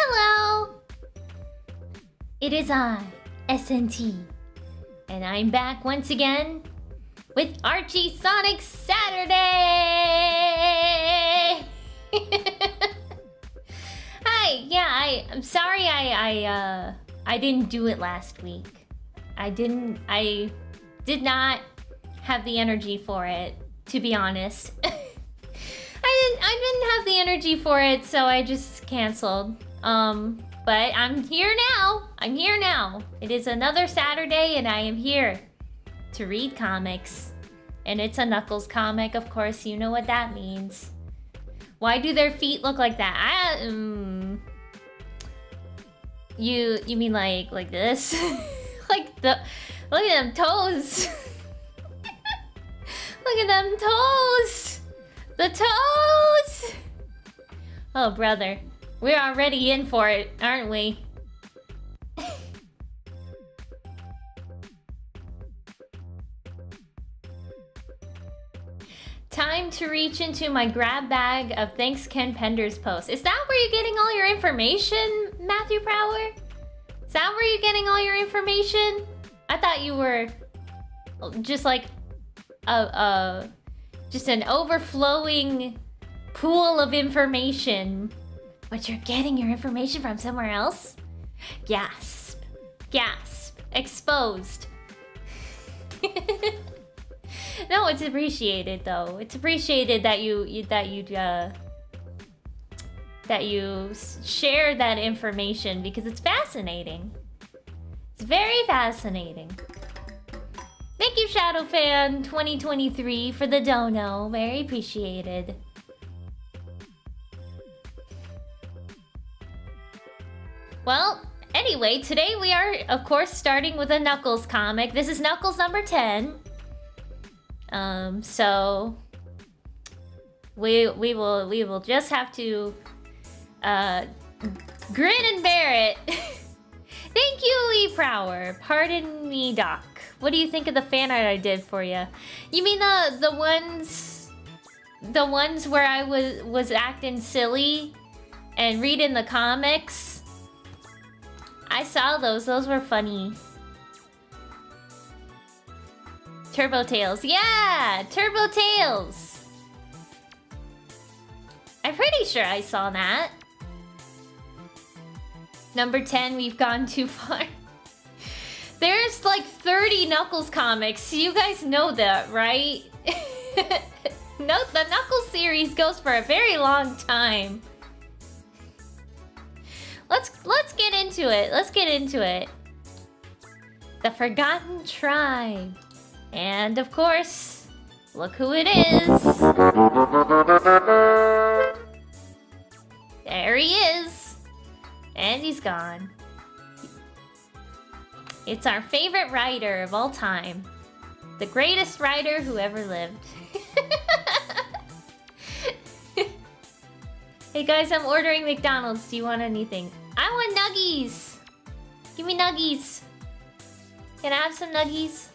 Hello! It is I, SNT, and I'm back once again with Archie Sonic Saturday! Hi, yeah, I'm sorry I didn't do it last week. I did not have the energy for it, to be honest. I didn't have the energy for it, so I just canceled. But I'm here now. I'm here now. It is another Saturday, and I am here to read comics. And it's a Knuckles comic, of course. You know what that means. Why do their feet look like that? You mean like this? Look at them toes. Look at them toes. The toes. Oh, brother. We're already in for it, aren't we? Time to reach into my grab bag of Thanks Ken Pender's post. Is that where you're getting all your information, Matthew Prower? Is that where you're getting all your information? I thought you were just like just an overflowing pool of information. But you're getting your information from somewhere else? Gasp. Gasp. Exposed. No, it's appreciated though. It's appreciated that you share that information because it's fascinating. It's very fascinating. Thank you, Shadowfan 2023 for the dono. Very appreciated. Well, anyway, today we are, of course, starting with a Knuckles comic. This is Knuckles number 10. So we will just have to grin and bear it. Thank you, Lee Prower. Pardon me, Doc. What do you think of the fan art I did for you? You mean the ones where I was acting silly and reading the comics? I saw those. Those were funny. Turbo Tails. Yeah! Turbo Tails! I'm pretty sure I saw that. Number 10, we've gone too far. There's like 30 Knuckles comics. You guys know that, right? No, the Knuckles series goes for a very long time. Let's get into it. Let's get into it. The Forgotten Tribe. And of course, look who it is. There he is. And he's gone. It's our favorite writer of all time. The greatest writer who ever lived. Hey guys, I'm ordering McDonald's. Do you want anything? I want nuggies! Give me nuggies. Can I have some nuggies?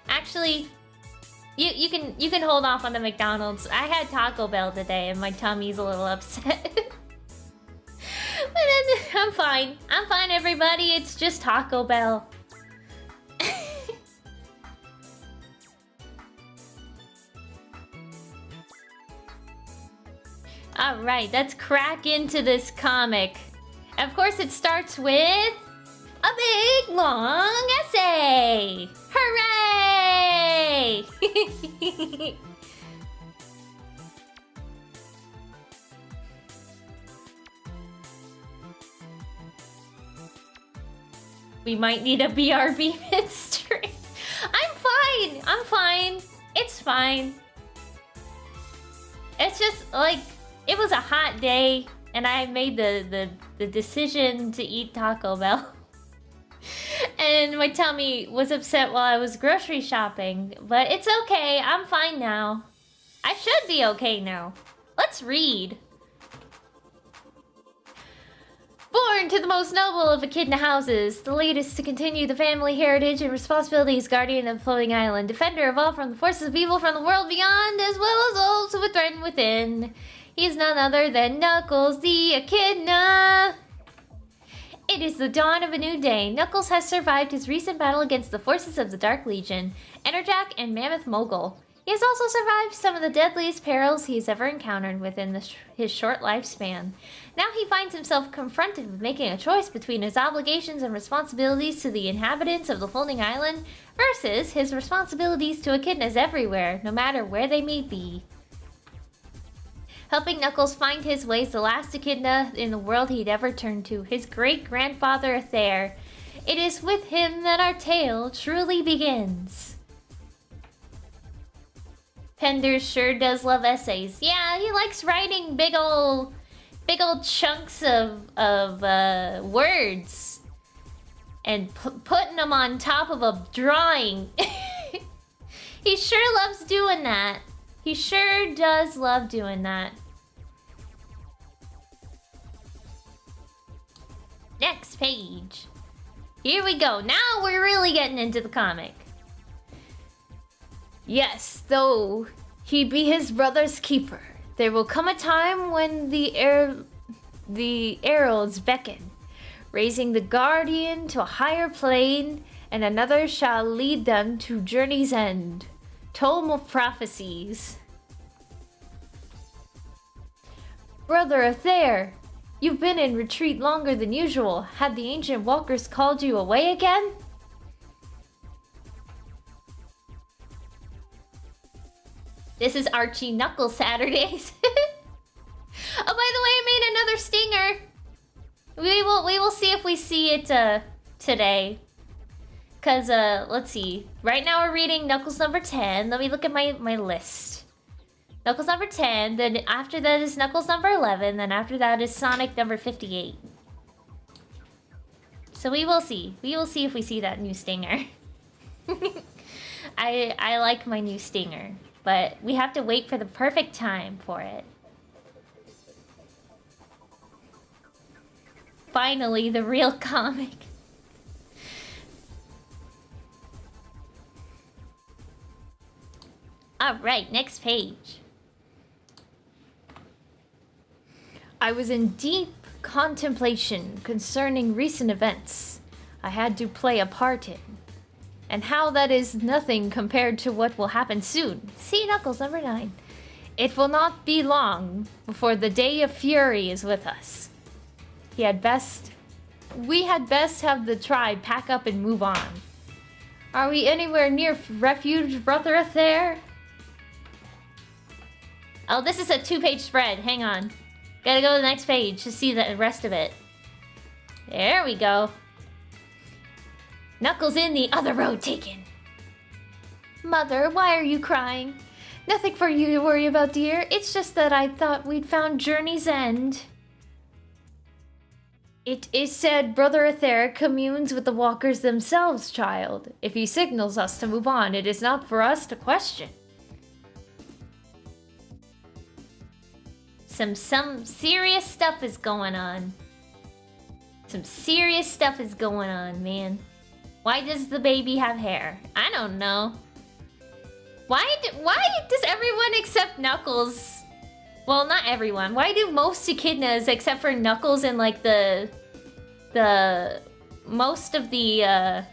Actually, you can hold off on the McDonald's. I had Taco Bell today and my tummy's a little upset. But I'm fine. I'm fine, everybody. It's just Taco Bell. Alright, let's crack into this comic. Of course, it starts with a big, long essay! Hooray! We might need a BRB midstream. I'm fine! I'm fine. It's fine. It's just, like, it was a hot day, and I made the decision to eat Taco Bell. And my tummy was upset while I was grocery shopping. But it's okay, I'm fine now. I should be okay now. Let's read. Born to the most noble of echidna houses, the latest to continue the family heritage and responsibilities, guardian of Floating Island, defender of all from the forces of evil from the world beyond, as well as those who would threaten within. He is none other than Knuckles the Echidna. is the dawn of a new day. Knuckles has survived his recent battle against the forces of the Dark Legion, Enerjack, and Mammoth Mogul. He has also survived some of the deadliest perils he's ever encountered within his short lifespan. Now he finds himself confronted with making a choice between his obligations and responsibilities to the inhabitants of the Floating Island versus his responsibilities to echidnas everywhere, no matter where they may be. Helping Knuckles find his way is the last echidna in the world he'd ever turn to, his great-grandfather Athair. It is with him that our tale truly begins. Pender sure does love essays. Yeah, he likes writing big old chunks of words and putting them on top of a drawing. He sure loves doing that. He sure does love doing that. Next page. Here we go. Now we're really getting into the comic. Yes, though he be his brother's keeper, there will come a time when the heralds beckon, raising the guardian to a higher plane, and another shall lead them to journey's end. Tome of Prophecies. Brother Athair, you've been in retreat longer than usual. Had the ancient walkers called you away again? This is Archie Knuckles Saturdays. Oh, by the way, I made another stinger. We will see if we see it today. Cause let's see. Right now we're reading Knuckles number 10. Let me look at my list. Knuckles number 10. Then after that is Knuckles number 11. Then after that is Sonic number 58. So we will see. We will see if we see that new stinger. I like my new stinger. But we have to wait for the perfect time for it. Finally, the real comic. Alright, next page. I was in deep contemplation concerning recent events I had to play a part in. And how that is nothing compared to what will happen soon. See Knuckles number 9. It will not be long before the day of fury is with us. We had best have the tribe pack up and move on. Are we anywhere near refuge, Brother Athair? Oh, this is a 2-page spread. Hang on. Gotta go to the next page to see the rest of it. There we go. Knuckles in, the other road taken. Mother, why are you crying? Nothing for you to worry about, dear. It's just that I thought we'd found Journey's End. It is said Brother Athair communes with the walkers themselves, child. If he signals us to move on, it is not for us to question. Some serious stuff is going on. Some serious stuff is going on, man. Why does the baby have hair? I don't know. Why does everyone except Knuckles... Well, not everyone. Why do most echidnas, except for Knuckles and like the most of the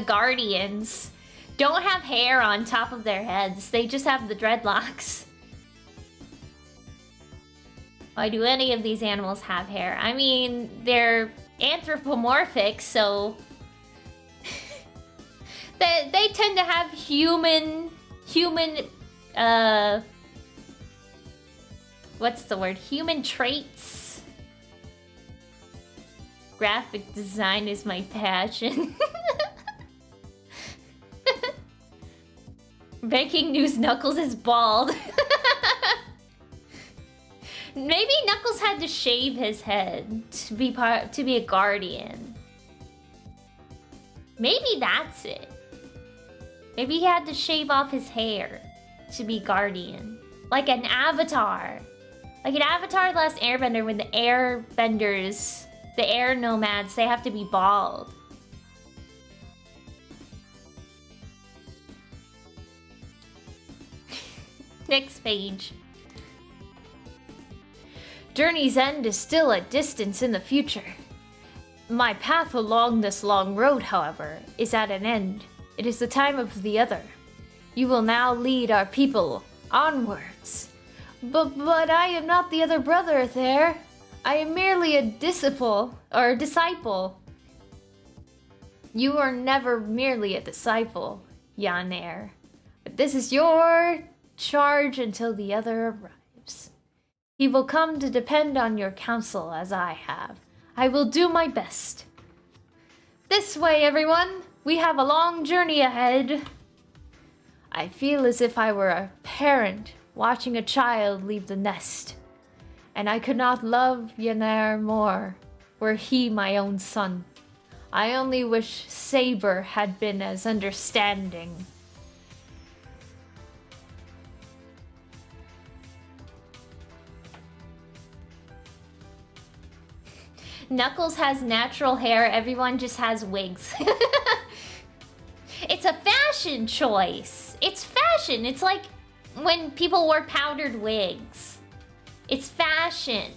Guardians, don't have hair on top of their heads? They just have the dreadlocks. Why do any of these animals have hair? I mean, they're anthropomorphic, so... they tend to have human, what's the word? Human traits. Graphic design is my passion. Breaking news, Knuckles is bald. Maybe Knuckles had to shave his head to be a guardian. Maybe that's it. Maybe he had to shave off his hair to be guardian. Like an avatar. Like an Avatar: The Last Airbender, when the airbenders, the air nomads, they have to be bald. Next page. Journey's End is still a distance in the future. My path along this long road, however, is at an end. It is the time of the other. You will now lead our people onwards. But I am not the other brother there. I am merely a disciple. You are never merely a disciple, Yaner. But this is your charge until the other arrives. He will come to depend on your counsel as I have. I will do my best. This way, everyone. We have a long journey ahead. I feel as if I were a parent watching a child leave the nest. And I could not love Yaner more, were he my own son. I only wish Saber had been as understanding. Knuckles has natural hair, everyone just has wigs. It's a fashion choice. It's fashion. It's like when people wore powdered wigs. It's fashion.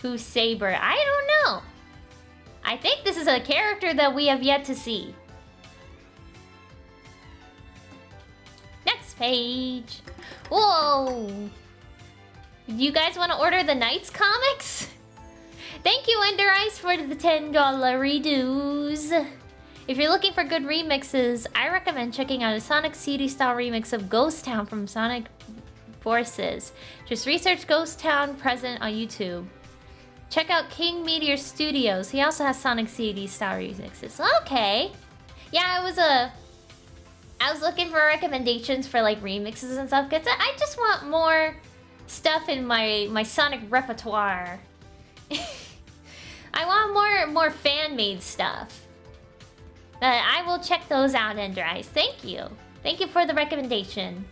Who's Saber? I don't know. I think this is a character that we have yet to see. Next page. Whoa. You guys want to order the Knights comics? Thank you, Ender Ice, for the $10 redos. If you're looking for good remixes, I recommend checking out a Sonic CD style remix of Ghost Town from Sonic Forces. Just research Ghost Town present on YouTube. Check out King Meteor Studios. He also has Sonic CD style remixes. Okay. Yeah, I was looking for recommendations for like remixes and stuff, because I just want more stuff in my Sonic repertoire. I want more fan-made stuff. I will check those out, Ender Eyes. Thank you. Thank you for the recommendation.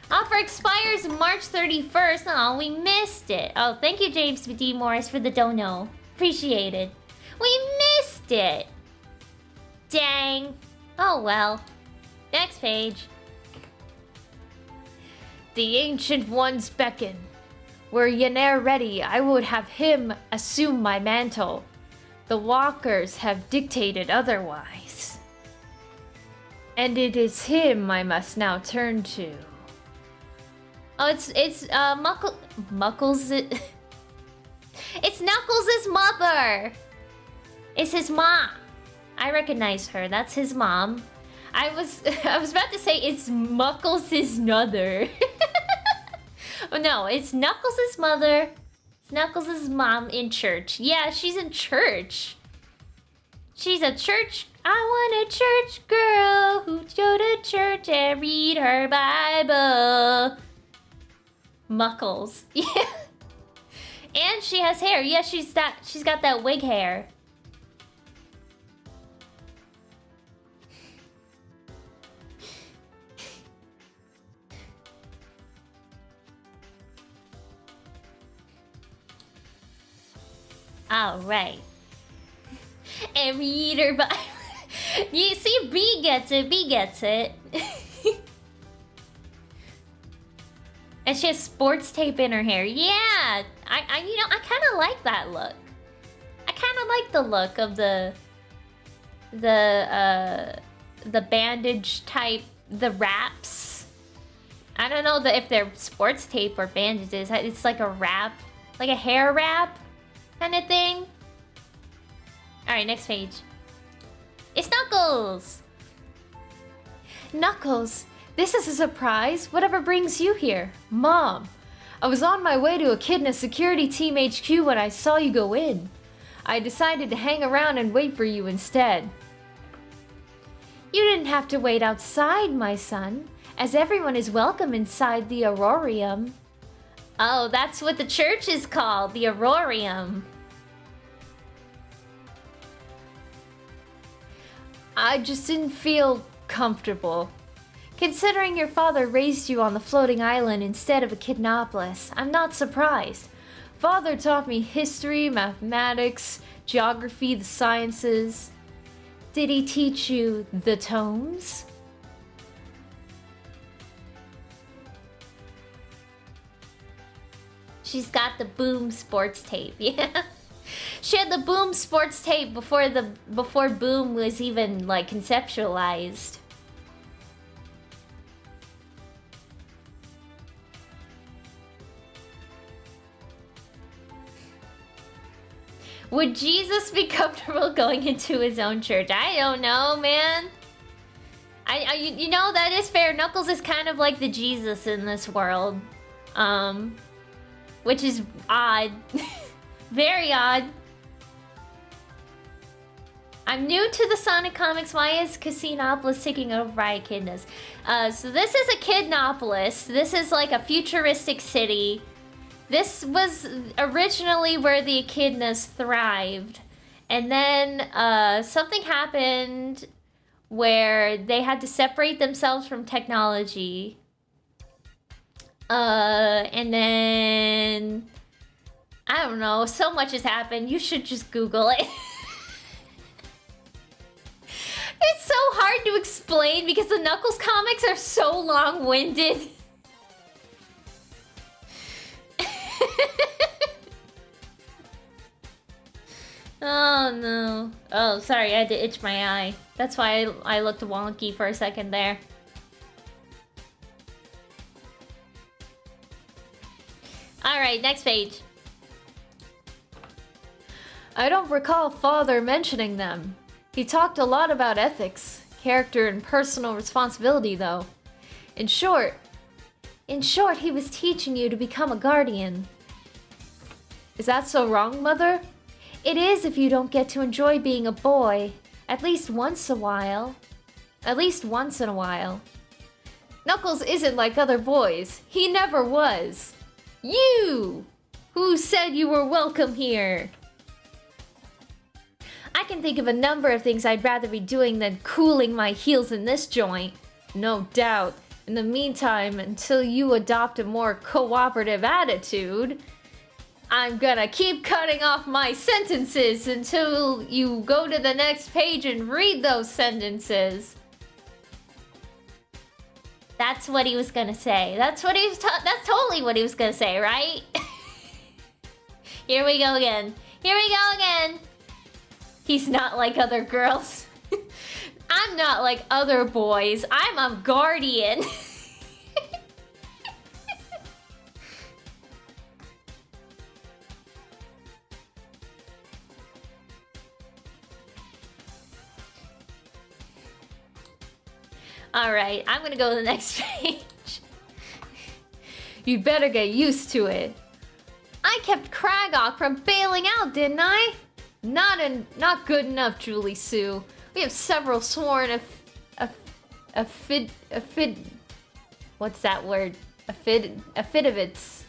Offer expires March 31st. Oh, we missed it. Oh, thank you, James D. Morris, for the dono. Appreciate it. We missed it. Dang. Oh, well. Next page. The Ancient Ones beckon. Were Yaner ready, I would have him assume my mantle. The walkers have dictated otherwise. And it is him I must now turn to. Oh, it's Muckles. It's Knuckles' mother. It's his mom. I recognize her. That's his mom. I was about to say it's Muckles' mother. Oh, no, it's Knuckles' mother. It's Knuckles' mom in church. Yeah, she's in church. She's a church. I want a church girl who go to church and read her Bible. Muckles. Yeah. And she has hair. Yeah, she's got that wig hair. All right. And read her Bible. You see, B gets it. B gets it. And she has sports tape in her hair. Yeah, I kind of like that look. I kind of like the look of the bandage type, the wraps. I don't know if they're sports tape or bandages. It's like a wrap, like a hair wrap kind of thing. All right, next page. It's Knuckles. Knuckles. This is a surprise. Whatever brings you here? Mom, I was on my way to Echidna Security Team HQ when I saw you go in. I decided to hang around and wait for you instead. You didn't have to wait outside, my son, as everyone is welcome inside the Aurorium. Oh, that's what the church is called, the Aurorium. I just didn't feel comfortable. Considering your father raised you on the floating island instead of Echidnopolis, I'm not surprised. Father taught me history, mathematics, geography, the sciences. Did he teach you the tomes? She's got the Boom sports tape, yeah. She had the Boom sports tape before Boom was even like conceptualized. Would Jesus be comfortable going into his own church? I don't know, man. You know, that is fair. Knuckles is kind of like the Jesus in this world. Which is odd. Very odd. I'm new to the Sonic comics. Why is Casinopolis taking over by Echidnas? So this is Echidnopolis. This is like a futuristic city. This was originally where the Echidnas thrived. And then something happened where they had to separate themselves from technology. And then... I don't know, so much has happened. You should just Google it. It's so hard to explain because the Knuckles comics are so long-winded. Oh no. Oh, sorry, I had to itch my eye. That's why I looked wonky for a second there. Alright, next page. I don't recall Father mentioning them. He talked a lot about ethics, character, and personal responsibility, though. In short, he was teaching you to become a guardian. Is that so wrong, Mother? It is if you don't get to enjoy being a boy, at least once in a while. Knuckles isn't like other boys. He never was. You! Who said you were welcome here? I can think of a number of things I'd rather be doing than cooling my heels in this joint. No doubt. In the meantime, until you adopt a more cooperative attitude, I'm gonna keep cutting off my sentences until you go to the next page and read those sentences. That's what he was gonna say. That's totally what he was gonna say, right? Here we go again. He's not like other girls. I'm not like other boys. I'm a guardian. Alright, I'm gonna go to the next page. You'd better get used to it. I kept Kragok from bailing out, didn't I? Not good enough, Julie Sue. We have several sworn what's that word? Affidavits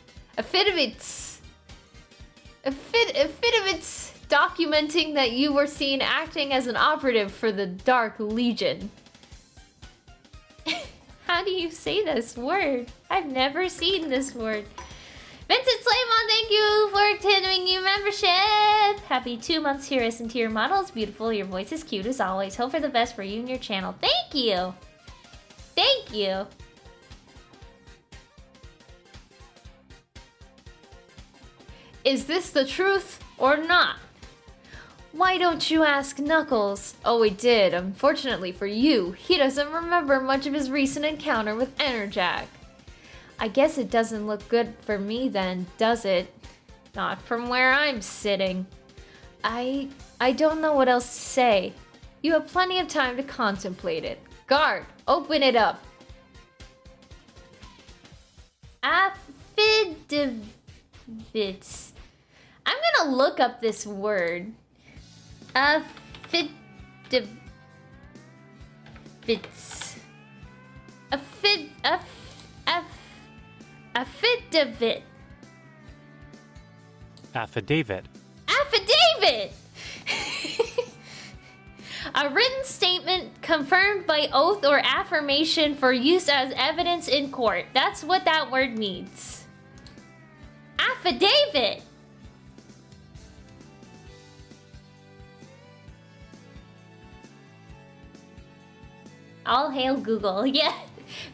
documenting that you were seen acting as an operative for the Dark Legion. How do you say this word? I've never seen this word. Vincent Slavon, thank you for continuing your membership. Happy 2 months here, SNT. Your model is beautiful. Your voice is cute as always. Hope for the best for you and your channel. Thank you. Thank you. Is this the truth or not? Why don't you ask Knuckles? Oh, we did. Unfortunately for you, he doesn't remember much of his recent encounter with Enerjack. I guess it doesn't look good for me then, does it? Not from where I'm sitting. I don't know what else to say. You have plenty of time to contemplate it. Guard, open it up. Affidavits. I'm gonna look up this word. Affidavits. Affidavit. Affidavit. Affidavit! A written statement confirmed by oath or affirmation for use as evidence in court. That's what that word means. Affidavit! All hail Google. Yeah.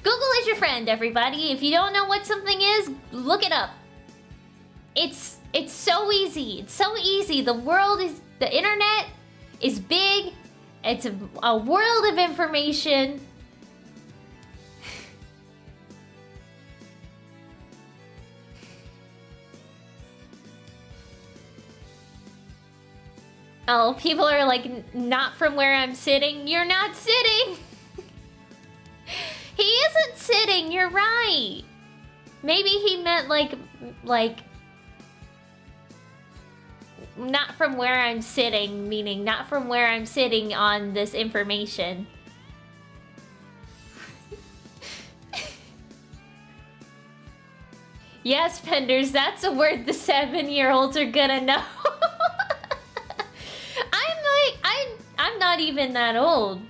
Google is your friend, everybody. If you don't know what something is, look it up. It's so easy. It's so easy. The internet is big. It's a world of information. Oh, people are like, not from where I'm sitting. You're not sitting. He isn't sitting. You're right. Maybe he meant like not from where I'm sitting, meaning not from where I'm sitting on this information. Yes, Penders, that's a word the 7-year-olds are gonna know. I'm not even that old.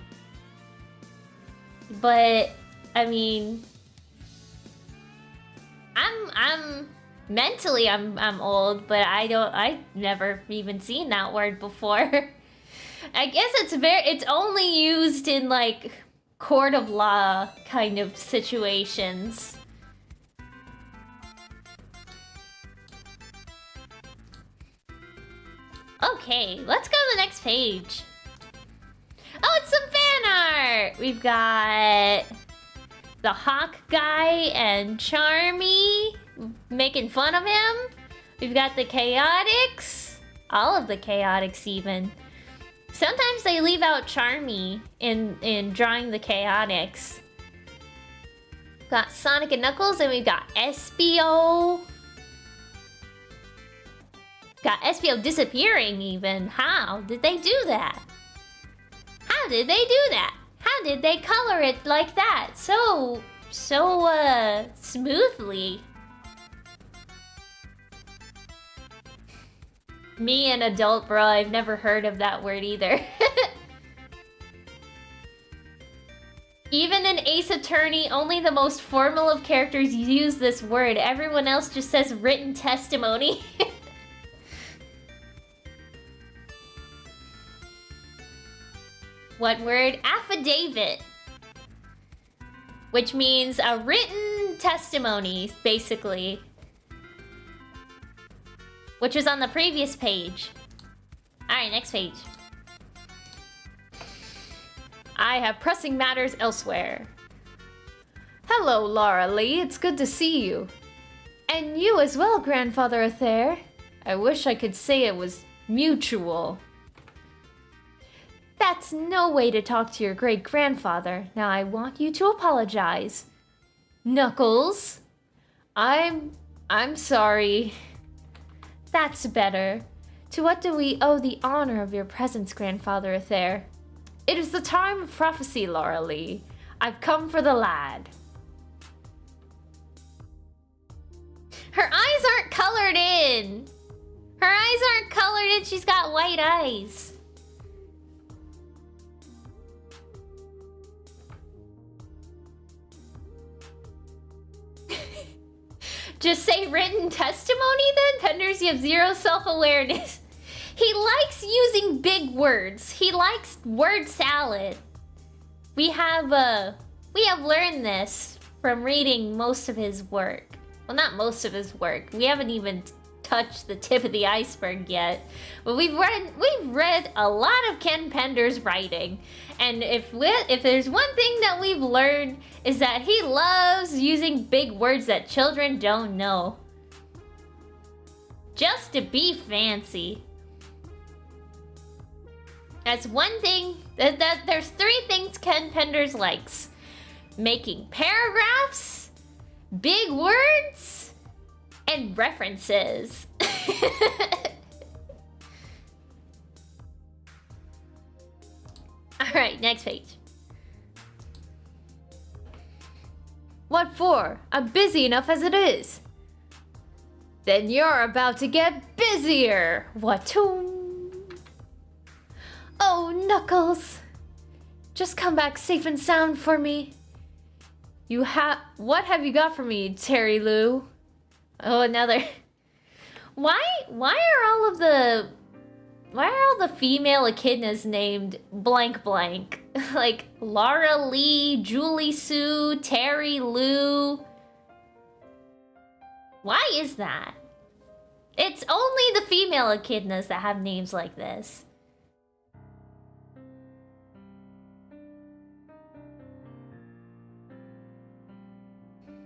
But I mean, I'm mentally I'm old, but I've never even seen that word before. I guess it's only used in like court of law kind of situations. Okay, let's go to the next page. Oh, it's some fan art! We've got the Hawk guy and Charmy making fun of him. We've got the Chaotix. All of the Chaotix even. Sometimes they leave out Charmy in drawing the Chaotix. Got Sonic and Knuckles, and we've got Espio. Got Espio disappearing even. How did they do that? How did they do that? How did they color it like that? So smoothly. Me, an adult bro, I've never heard of that word either. Even in Ace Attorney, only the most formal of characters use this word. Everyone else just says written testimony. What word? Affidavit. Which means a written testimony, basically. Which was on the previous page. Alright, next page. I have pressing matters elsewhere. Hello, Laura Lee. It's good to see you. And you as well, Grandfather Athair. I wish I could say it was mutual. That's no way to talk to your great-grandfather. Now I want you to apologize. Knuckles. I'm sorry. That's better. To what do we owe the honor of your presence, Grandfather Athair? It is the time of prophecy, Laura Lee. I've come for the lad. Her eyes aren't colored in. Her eyes aren't colored in. She's got white eyes. Just say written testimony then? Penders, you have zero self-awareness. He likes using big words. He likes word salad. We have learned this from reading most of his work. Well, not most of his work. We haven't even touched the tip of the iceberg yet. But we've read a lot of Ken Pender's writing. And if there's one thing that we've learned is that he loves using big words that children don't know. Just to be fancy. That's one thing, there's 3 things Ken Penders likes. Making paragraphs, big words, and references. Alright, next page. What for? I'm busy enough as it is. Then you're about to get busier. What-toom? Oh, Knuckles. Just come back safe and sound for me. What have you got for me, Terry Lou? Oh, another. Why are all the female echidnas named blank blank? Like Laura Lee, Julie Sue, Terry Lou. Why is that? It's only the female echidnas that have names like this.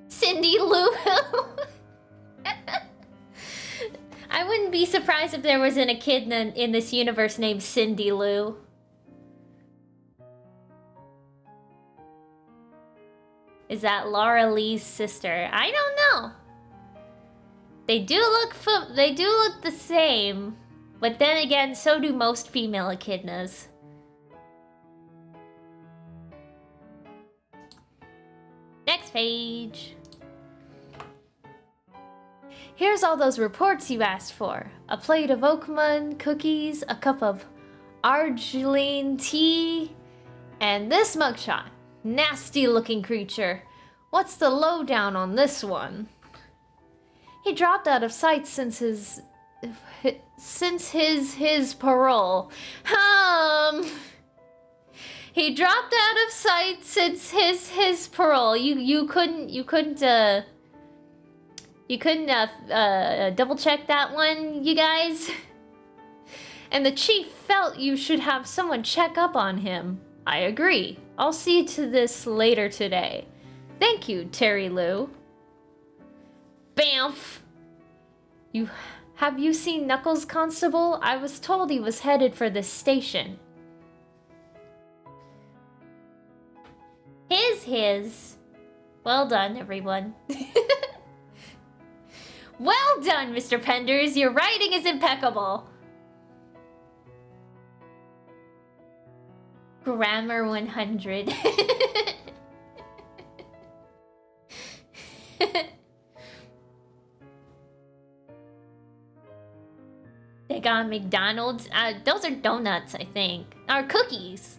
Cindy Lou. I wouldn't be surprised if there was an echidna in this universe named Cindy Lou. Is that Laura Lee's sister? I don't know. They do look the same, but then again, so do most female echidnas. Next page. Here's all those reports you asked for. A plate of Oakman cookies, a cup of Argiline tea, and this mugshot. Nasty looking creature. What's the lowdown on this one? He dropped out of sight since his parole. He dropped out of sight since his parole. You couldn't double check that one, you guys? And the chief felt you should have someone check up on him. I agree. I'll see to this later today. Thank you, Terry Lou. Bamf! Have you seen Knuckles, Constable? I was told he was headed for this station. His. Well done, everyone. Well done, Mr. Penders. Your writing is impeccable. Grammar 100. They got McDonald's. Those are donuts, I think. Or cookies.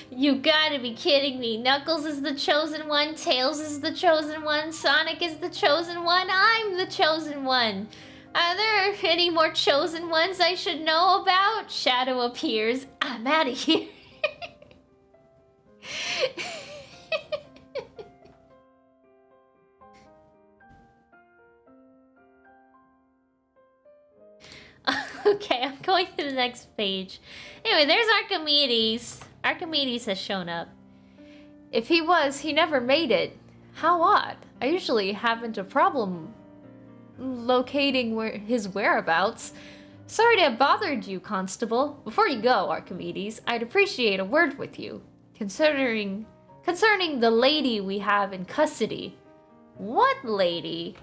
You gotta be kidding me. Knuckles is the chosen one. Tails is the chosen one. Sonic is the chosen one. I'm the chosen one. Are there any more chosen ones I should know about? Shadow appears. I'm out of here. Okay, I'm going to the next page. Anyway, there's Archimedes. Archimedes has shown up. If he was, he never made it. How odd. I usually haven't a problem locating his whereabouts. Sorry to have bothered you, Constable. Before you go, Archimedes, I'd appreciate a word with you. Concerning the lady we have in custody. What lady?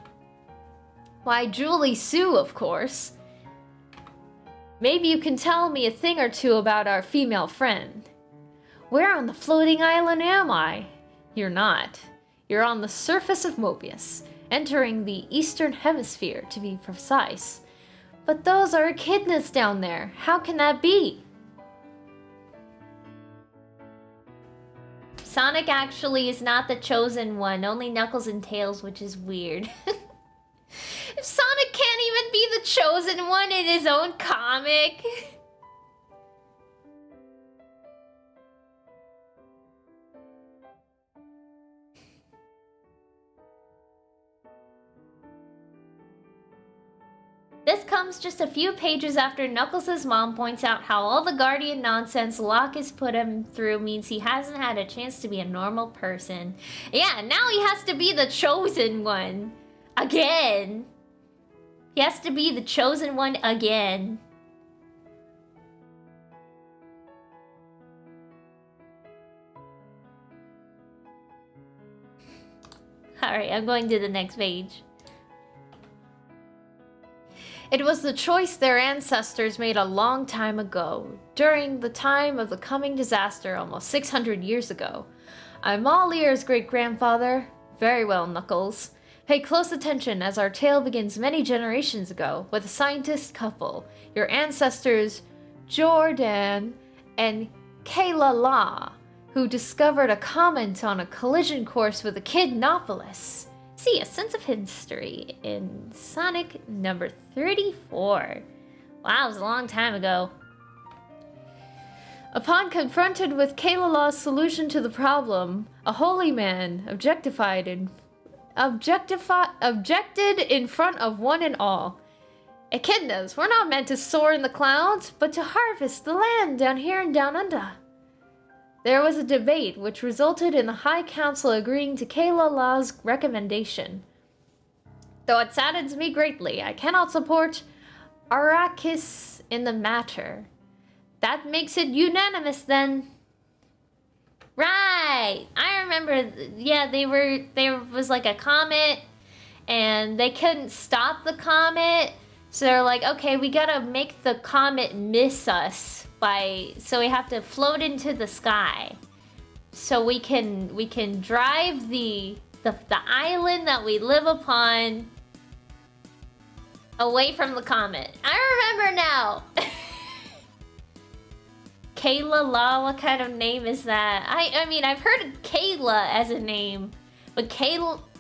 Why, Julie Sue, of course. Maybe you can tell me a thing or two about our female friend. Where on the floating island am I? You're not. You're on the surface of Mobius, entering the Eastern Hemisphere, to be precise. But those are echidnas down there. How can that be? Sonic actually is not the chosen one, only Knuckles and Tails, which is weird. If Sonic can't even be the chosen one in his own comic. This comes just a few pages after Knuckles' mom points out how all the Guardian nonsense Locke has put him through means he hasn't had a chance to be a normal person. Yeah, now he has to be the chosen one. Again. He has to be the chosen one again. Alright, I'm going to the next page. It was the choice their ancestors made a long time ago, during the time of the coming disaster almost 600 years ago. I'm all ears, great-grandfather. Very well, Knuckles. Pay close attention as our tale begins many generations ago with a scientist couple, your ancestors Jordan and Kayla La, who discovered a comet on a collision course with a Kidnopolis. See a sense of history in Sonic number 34. Wow, it was a long time ago. Upon confronted with Kalalah's solution to the problem, a holy man objected in front of one and all. Echidnas, we're not meant to soar in the clouds, but to harvest the land down here and down under. There was a debate which resulted in the High Council agreeing to Kalalah's recommendation. Though it saddens me greatly, I cannot support ARCHIE in the matter. That makes it unanimous then. Right! I remember, yeah, there was like a comet, and they couldn't stop the comet, so they're like, okay, we gotta make the comet miss us so we have to float into the sky. So we can drive the island that we live upon away from the comet. I remember now! Kayla, what kind of name is that? I mean, I've heard of Kayla as a name, but Kayla,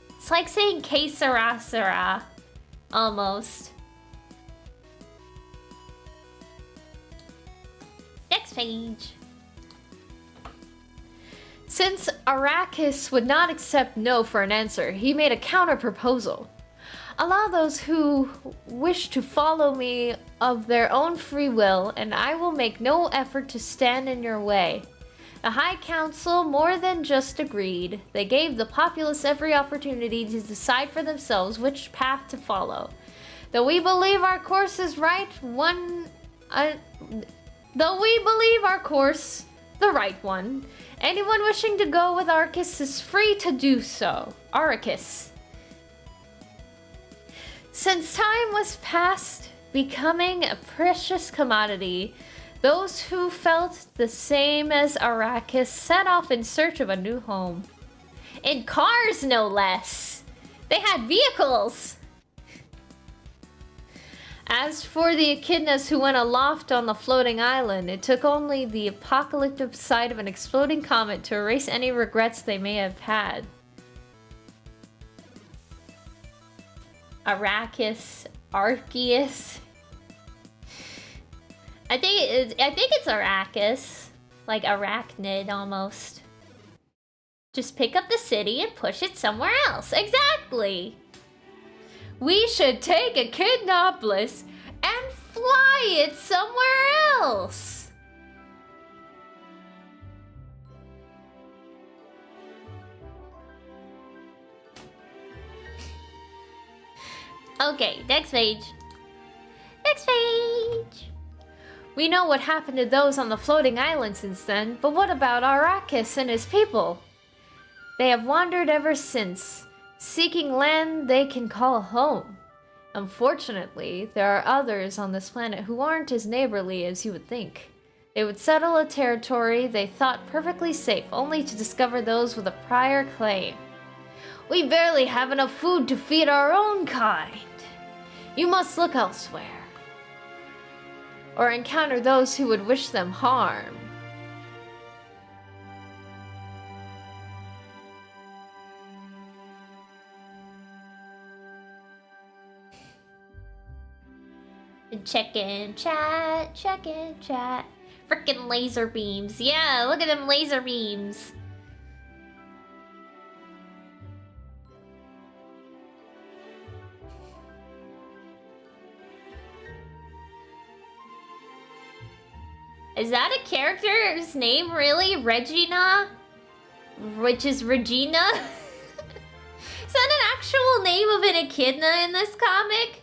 it's like saying K Sarah, almost. Next page. Since Arrakis would not accept no for an answer, he made a counter-proposal. Allow those who wish to follow me of their own free will, and I will make no effort to stand in your way. The High Council more than just agreed. They gave the populace every opportunity to decide for themselves which path to follow. Though we believe our course is right, the right one, anyone wishing to go with Arrakis is free to do so. Arrakis. Since time was past, becoming a precious commodity, those who felt the same as Arrakis set off in search of a new home. In cars, no less. They had vehicles. As for the echidnas who went aloft on the floating island, it took only the apocalyptic sight of an exploding comet to erase any regrets they may have had. Arrakis, Arceus. I think it's Arrakis, like arachnid almost. Just pick up the city and push it somewhere else. Exactly. We should take Echidnopolis and fly it somewhere else. Okay, next page. Next page. We know what happened to those on the floating island since then, but what about Arrakis and his people? They have wandered ever since, seeking land they can call home. Unfortunately, there are others on this planet who aren't as neighborly as you would think. They would settle a territory they thought perfectly safe, only to discover those with a prior claim. We barely have enough food to feed our own kind. You must look elsewhere. Or encounter those who would wish them harm. Check in chat. Frickin' laser beams. Yeah, look at them laser beams. Is that a character's name, really? Regina? Which is Regina? Is that an actual name of an echidna in this comic?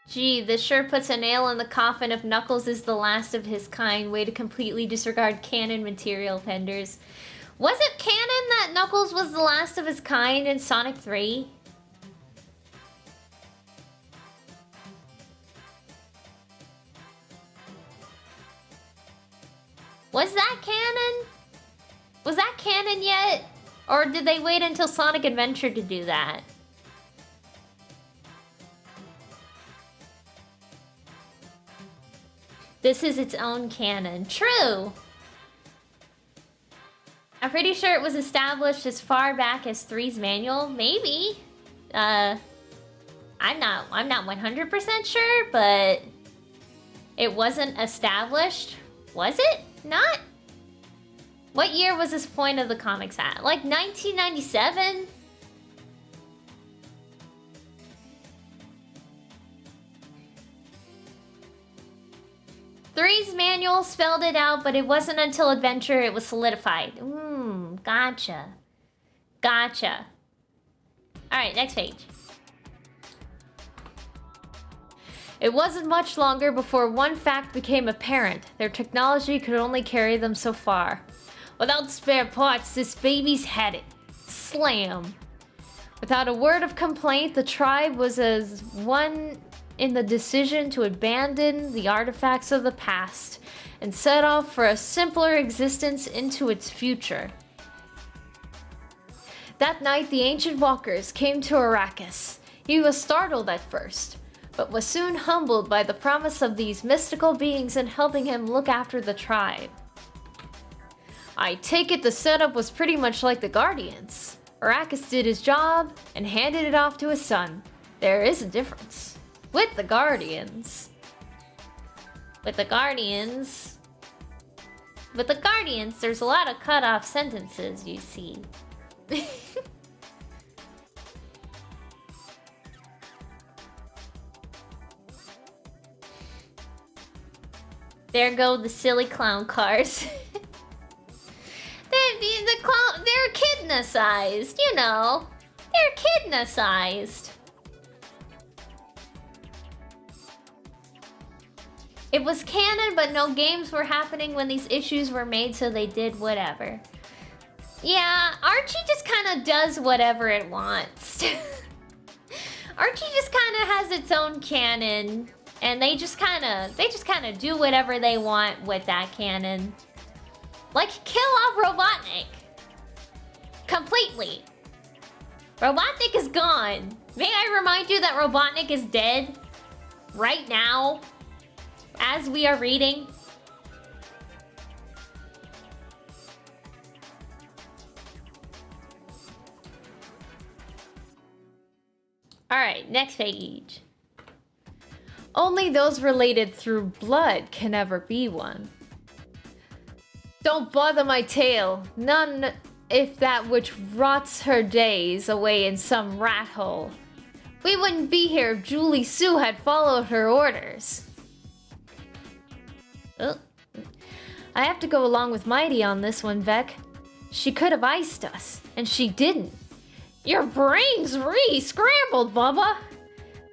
Gee, this sure puts a nail in the coffin if Knuckles is the last of his kind. Way to completely disregard canon material, Penders. Was it canon that Knuckles was the last of his kind in Sonic 3? Was that canon? Was that canon yet? Or did they wait until Sonic Adventure to do that? This is its own canon. True! I'm pretty sure it was established as far back as 3's manual. Maybe. I'm not 100% sure, but it wasn't established. Was it not? What year was this point of the comics at? Like 1997? Three's manual spelled it out, but it wasn't until Adventure it was solidified. Gotcha. Gotcha. Alright, next page. It wasn't much longer before one fact became apparent. Their technology could only carry them so far. Without spare parts, this baby's had it. Slam. Without a word of complaint, the tribe was as one in the decision to abandon the artifacts of the past and set off for a simpler existence into its future. That night, the ancient walkers came to Arrakis. He was startled at first, but was soon humbled by the promise of these mystical beings in helping him look after the tribe. I take it the setup was pretty much like the Guardians. Arrakis did his job and handed it off to his son. There is a difference. With the Guardians, there's a lot of cut-off sentences, you see. There go the silly clown cars. They're kidna-sized, you know. They're kidna-sized. It was canon, but no games were happening when these issues were made, so they did whatever. Yeah, Archie just kind of does whatever it wants. Archie just kind of has its own canon, and they just kind of do whatever they want with that canon. Like kill off Robotnik completely. Robotnik is gone. May I remind you that Robotnik is dead right now as we are reading? Alright, next page. Only those related through blood can ever be one. Don't bother my tale, none if that which rots her days away in some rat hole. We wouldn't be here if Julie Sue had followed her orders. Oh. I have to go along with Mighty on this one, Vec. She could have iced us, and she didn't. Your brain's re-scrambled, Bubba.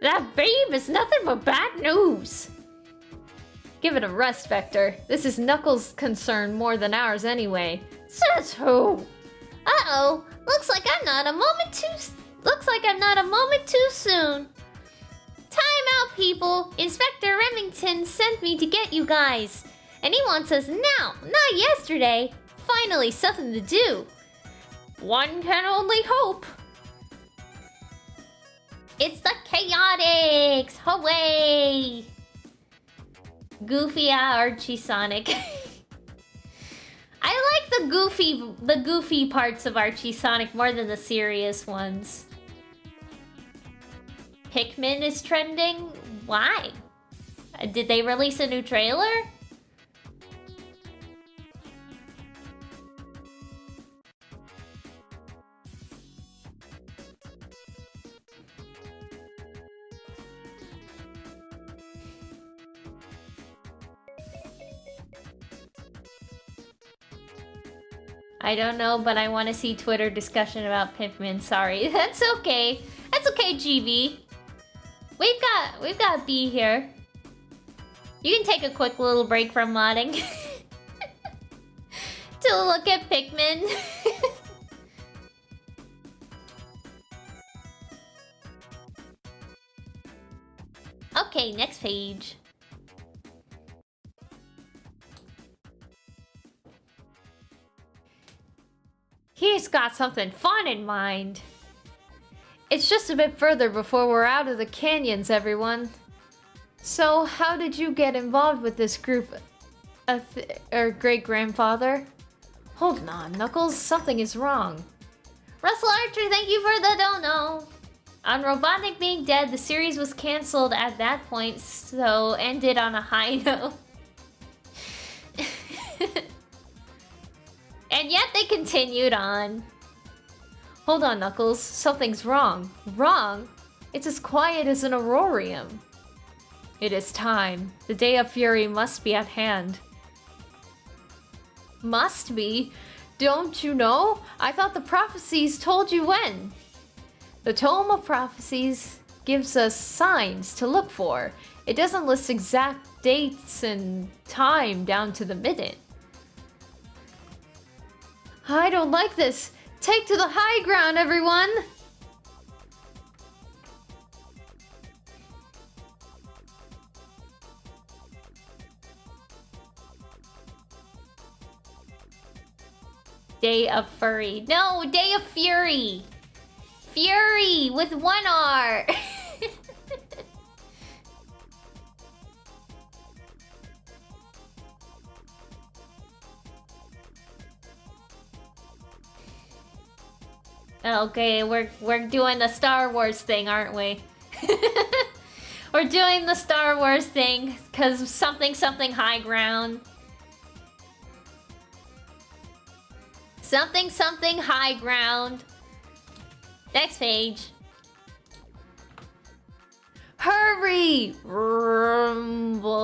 That babe is nothing but bad news. Give it a rest, Vector. This is Knuckles' concern more than ours anyway. Says who? Uh-oh. Looks like I'm not a moment too soon. Time out, people. Inspector Remington sent me to get you guys. And he wants us now, not yesterday. Finally, something to do. One can only hope. It's the Chaotix! Hooray! Goofy Archie Sonic. I like the goofy parts of Archie Sonic more than the serious ones. Pikmin is trending? Why? Did they release a new trailer? I don't know, but I want to see Twitter discussion about Pikmin. Sorry, that's okay. That's okay, GB. We've got B here. You can take a quick little break from modding to look at Pikmin. Okay, next page. He's got something fun in mind. It's just a bit further before we're out of the canyons, everyone. So, how did you get involved with this group, great-grandfather? Hold on, Knuckles, something is wrong. Russell Archer, thank you for the dono. On Robotnik being dead, the series was cancelled at that point, so ended on a high note. And yet they continued on. Hold on, Knuckles, something's wrong. Wrong? It's as quiet as an aurorium. It is time. The Day of Fury must be at hand. Must be? Don't you know? I thought the prophecies told you when. The Tome of Prophecies gives us signs to look for. It doesn't list exact dates and time down to the minute. I don't like this. Take to the high ground, everyone! Day of Furry. No, Day of Fury! Fury with one R! Okay, we're doing the Star Wars thing, aren't we? We're doing the Star Wars thing, cause something high ground. Something high ground. Next page. Hurry! Rumble.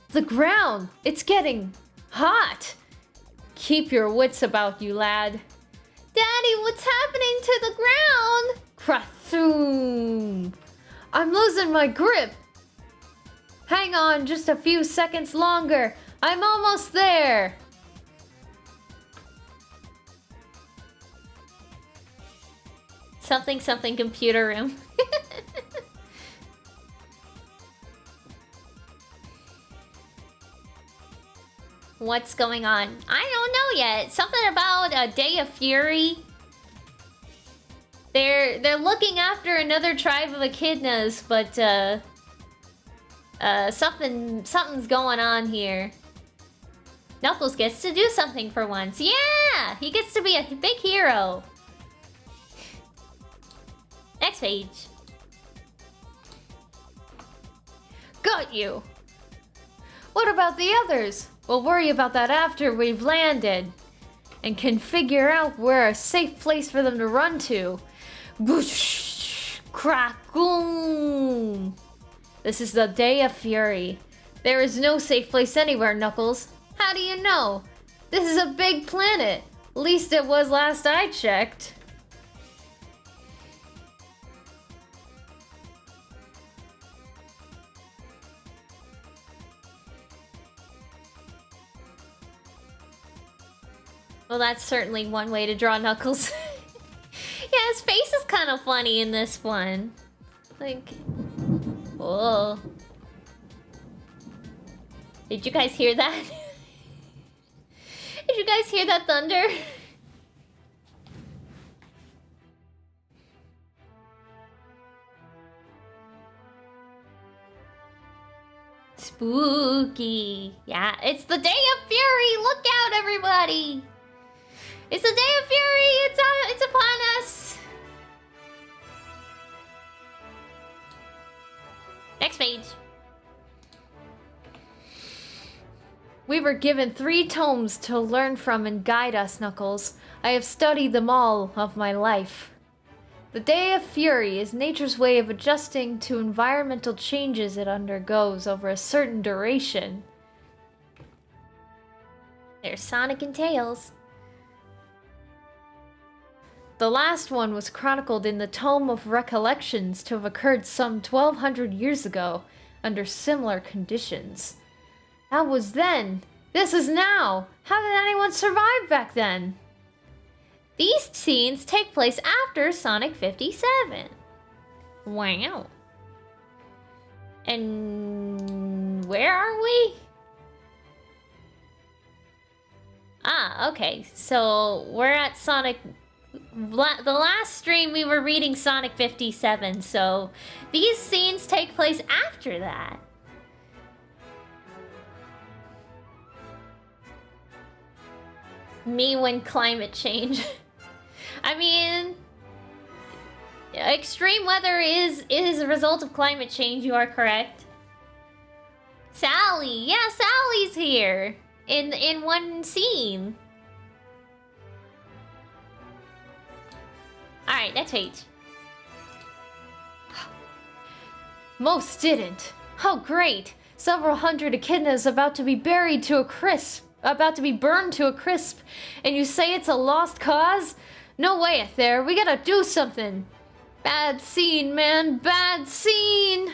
The ground, it's getting hot. Keep your wits about you, lad. Daddy, what's happening to the ground? Krathoom! I'm losing my grip. Hang on just a few seconds longer. I'm almost there. Something computer room. What's going on? I don't know yet. Something about a Day of Fury. They're looking after another tribe of echidnas, but something's going on here. Knuckles gets to do something for once. Yeah! He gets to be a big hero. Next page. Got you. What about the others? We'll worry about that after we've landed and can figure out where a safe place for them to run to. Whoosh! Crack-boom! This is the Day of Fury. There is no safe place anywhere, Knuckles. How do you know? This is a big planet. At least it was last I checked. Well, that's certainly one way to draw Knuckles. Yeah, his face is kind of funny in this one. Like, whoa. Did you guys hear that? Did you guys hear that thunder? Spooky. Yeah, it's the Day of Fury. Look out, everybody. It's the Day of Fury! It's upon us! Next page. We were given 3 tomes to learn from and guide us, Knuckles. I have studied them all of my life. The Day of Fury is nature's way of adjusting to environmental changes it undergoes over a certain duration. There's Sonic and Tails. The last one was chronicled in the Tome of Recollections to have occurred some 1200 years ago, under similar conditions. That was then. This is now. How did anyone survive back then? These scenes take place after Sonic 57. Wow. And where are we? Ah, okay. So we're at Sonic... The last stream we were reading Sonic 57, so these scenes take place after that. Me when climate change. I mean, extreme weather is a result of climate change, you are correct. Sally! Yeah, Sally's here! In one scene. Alright, next page. Most didn't. How great! Several hundred echidnas about to be buried to a crisp. About to be burned to a crisp. And you say it's a lost cause? No way, Ether. We gotta do something. Bad scene, man. Bad scene!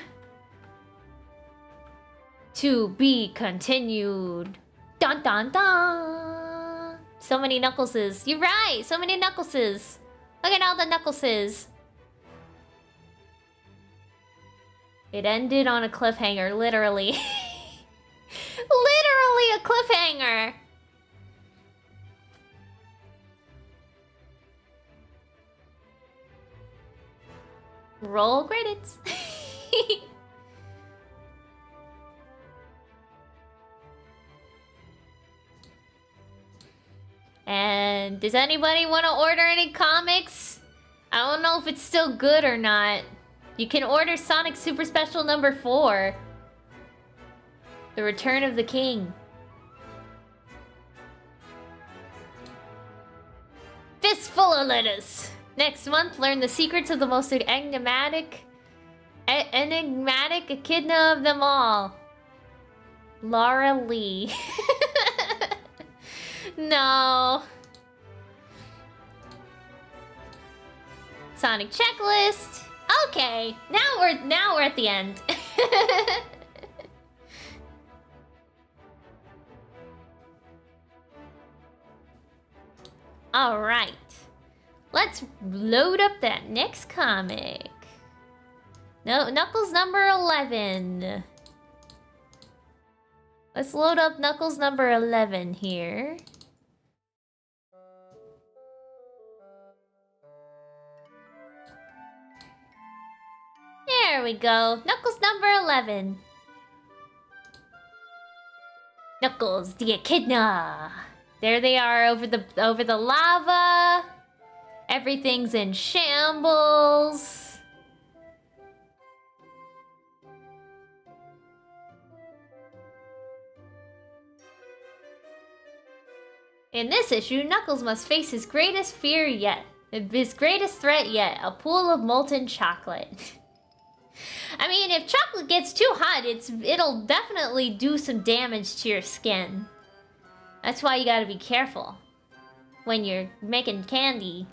To be continued. Dun dun dun! So many Knuckleses. You're right! So many Knuckleses. Look at all the Knuckleses. It ended on a cliffhanger, literally. Literally a cliffhanger! Roll credits. And does anybody want to order any comics? I don't know if it's still good or not. You can order Sonic Super Special number 4. The Return of the King. Fistful of lettuce. Next month, learn the secrets of the most enigmatic echidna of them all. Laura Lee. No. Sonic checklist. Okay, now we're at the end. All right. Let's load up that next comic. No, Knuckles number 11. Let's load up Knuckles number 11 here. There we go. Knuckles number 11. Knuckles the Echidna. There they are over the lava. Everything's in shambles. In this issue, Knuckles must face his greatest fear yet. His greatest threat yet. A pool of molten chocolate. I mean, if chocolate gets too hot, it'll definitely do some damage to your skin. That's why you gotta be careful when you're making candy.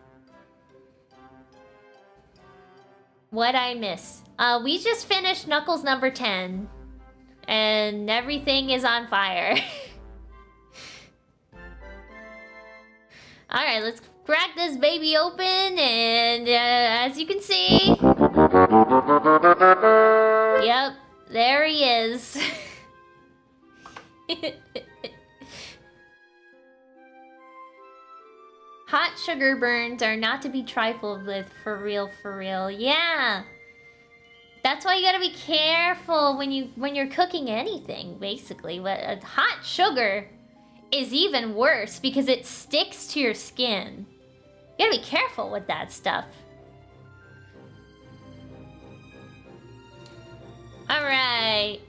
What'd I miss? We just finished Knuckles number 10. And everything is on fire. Alright, let's crack this baby open, and as you can see... Yep, there he is. Hot sugar burns are not to be trifled with, for real. Yeah! That's why you gotta be careful when you're cooking anything, basically. But hot sugar is even worse because it sticks to your skin. You gotta be careful with that stuff. Alright.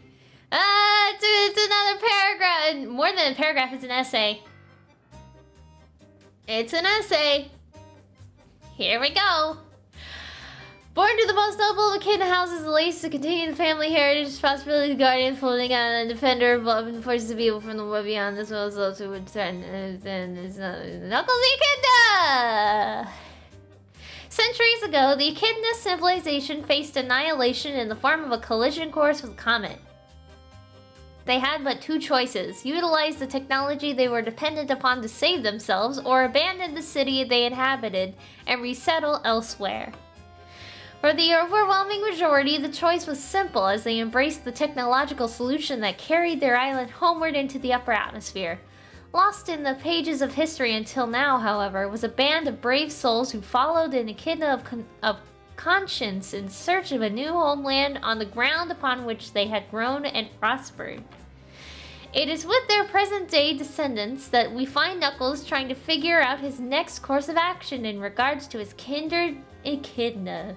It's another paragraph. More than a paragraph, it's an essay. It's an essay. Here we go. Born to the most noble of echidna houses, the latest to continue the family heritage, responsibility, the guardian, floating on and defender of love and forces of evil from the world beyond, as well as those who would threaten Knuckles the Echidna! Centuries ago, the Echidna civilization faced annihilation in the form of a collision course with a comet. They had but two choices: utilize the technology they were dependent upon to save themselves, or abandon the city they inhabited and resettle elsewhere. For the overwhelming majority, the choice was simple as they embraced the technological solution that carried their island homeward into the upper atmosphere. Lost in the pages of history until now, however, was a band of brave souls who followed an echidna of conscience in search of a new homeland on the ground upon which they had grown and prospered. It is with their present-day descendants that we find Knuckles trying to figure out his next course of action in regards to his kindred echidna.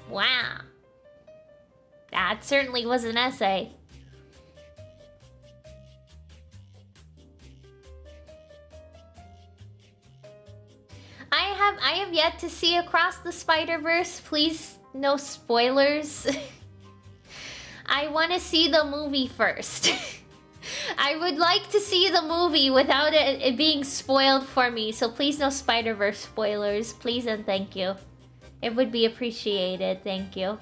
Wow. That certainly was an essay. I have yet to see Across the Spider-Verse. Please, no spoilers. I want to see the movie first. I would like to see the movie without it being spoiled for me, so please no Spider-Verse spoilers. Please and thank you. It would be appreciated, thank you.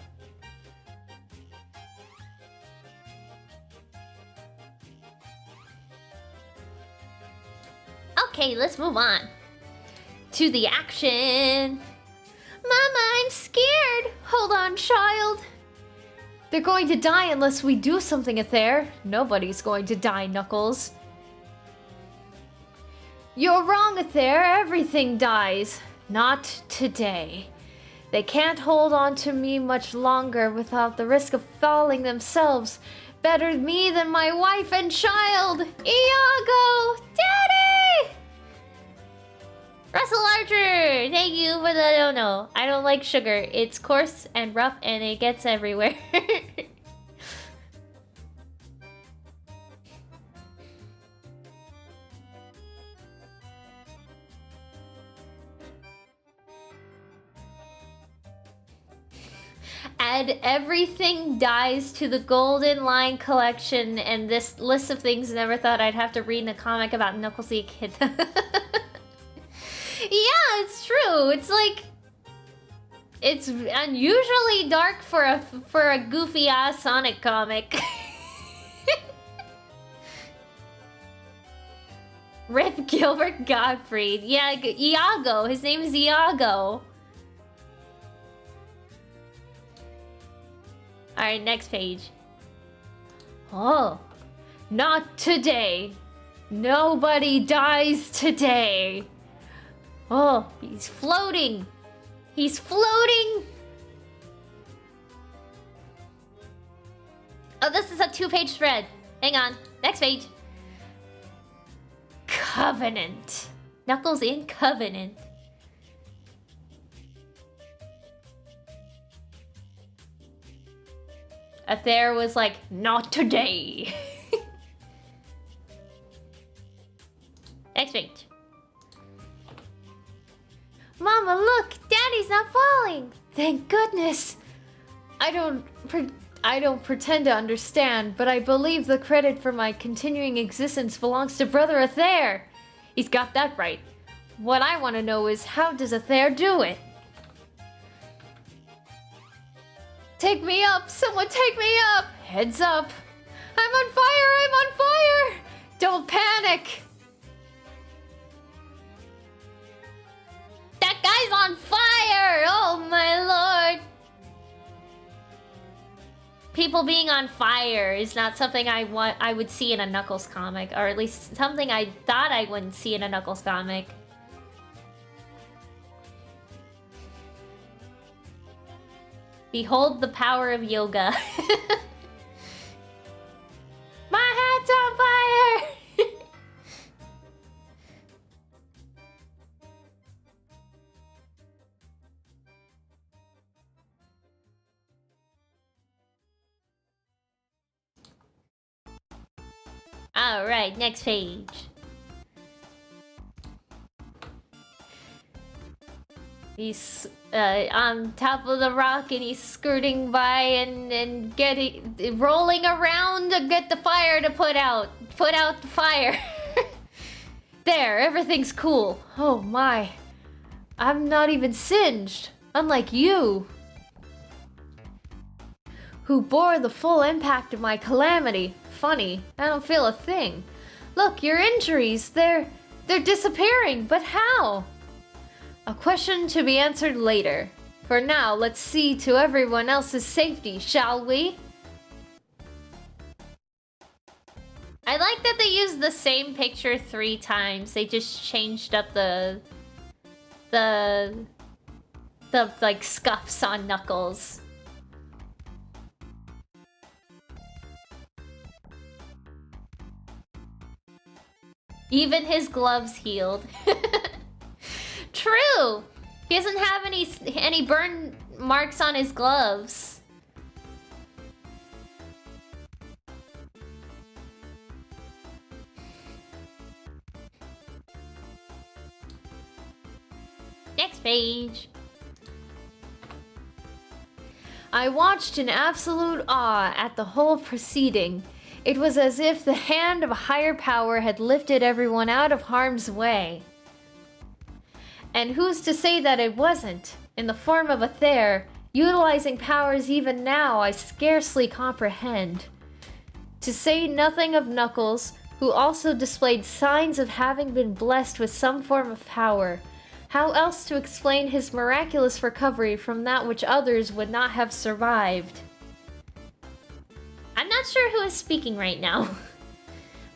Okay, let's move on to the action. Mama, I'm scared. Hold on, child. They're going to die unless we do something, Ether. Nobody's going to die, Knuckles. You're wrong, Ether. Everything dies. Not today. They can't hold on to me much longer without the risk of falling themselves. Better me than my wife and child. Iago! Daddy! Russell Archer! Thank you for the no. I don't like sugar. It's coarse and rough and it gets everywhere. Add everything dies to the Golden Line collection, and this list of things never thought I'd have to read in a comic about Knuckles the Echidna. Yeah, it's true. It's like, it's unusually dark for a goofy ass Sonic comic. Rip Gilbert Gottfried. Yeah, Iago. His name is Iago. Alright, next page. Oh, not today. Nobody dies today. Oh, he's floating. He's floating. Oh, this is a 2-page spread. Hang on. Next page. Covenant. Knuckles in Covenant. Ether was like, not today. Next page. Mama, look! Daddy's not falling! Thank goodness! I don't pretend to understand, but I believe the credit for my continuing existence belongs to Brother Ether. He's got that right. What I want to know is, how does Ether do it? Take me up! Someone take me up! Heads up! I'm on fire! I'm on fire! Don't panic! That guy's on fire! Oh my lord! People being on fire is not something I would see in a Knuckles comic, or at least something I thought I wouldn't see in a Knuckles comic. Behold the power of yoga. My hat's on fire! Alright, next page. He's on top of the rock and he's skirting by and rolling around to get the fire to put out. Put out the fire. There, everything's cool. Oh my. I'm not even singed. Unlike you, who bore the full impact of my calamity. Funny, I don't feel a thing. Look, your injuries, they're disappearing, but how? A question to be answered later. For now, let's see to everyone else's safety, shall we? I like that they used the same picture 3 times. They just changed up the like scuffs on Knuckles. Even his gloves healed. True! He doesn't have any burn marks on his gloves. Next page. I watched in absolute awe at the whole proceeding. It was as if the hand of a higher power had lifted everyone out of harm's way. And who's to say that it wasn't? In the form of a Thayer, utilizing powers even now I scarcely comprehend. To say nothing of Knuckles, who also displayed signs of having been blessed with some form of power. How else to explain his miraculous recovery from that which others would not have survived? I'm not sure who is speaking right now.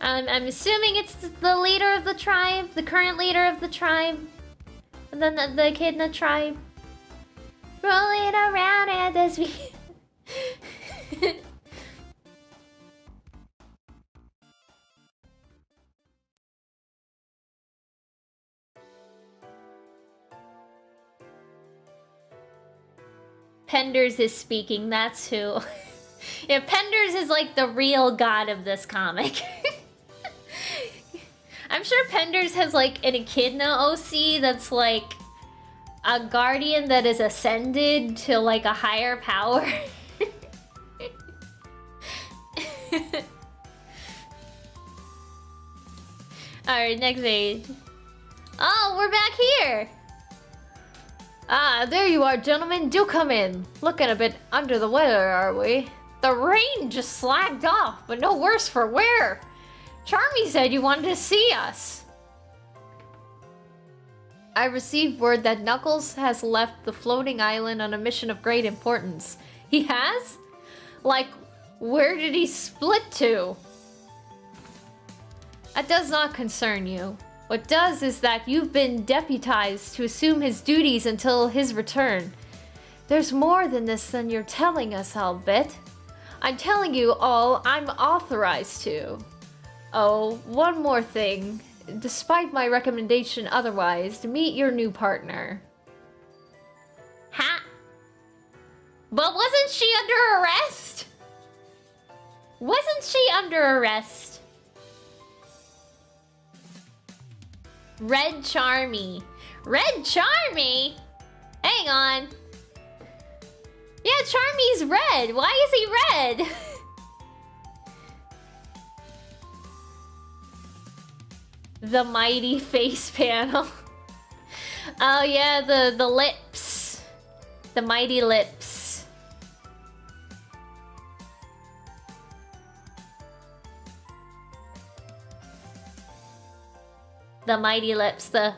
I'm assuming it's the leader of the tribe, the current leader of the tribe, and then the kid in the tribe. Rolling around at this Penders is speaking, that's who. Yeah, Penders is like the real god of this comic. I'm sure Penders has like an Echidna OC that's like a guardian that is ascended to like a higher power. Alright, next page. Oh, we're back here! Ah, there you are, gentlemen. Do come in. Looking a bit under the weather, are we? The rain just slacked off, but no worse for wear. Charmy said you wanted to see us. I received word that Knuckles has left the floating island on a mission of great importance. He has? Like, where did he split to? That does not concern you. What does is that you've been deputized to assume his duties until his return. There's more than this than you're telling us, I'll bet. I'm telling you all I'm authorized to. Oh, one more thing. Despite my recommendation otherwise, meet your new partner. Ha! But wasn't she under arrest? Wasn't she under arrest? Red Charmy. Red Charmy? Hang on. Yeah, Charmy's red. Why is he red? The mighty face panel. Oh yeah, the lips. The mighty lips. The mighty lips, the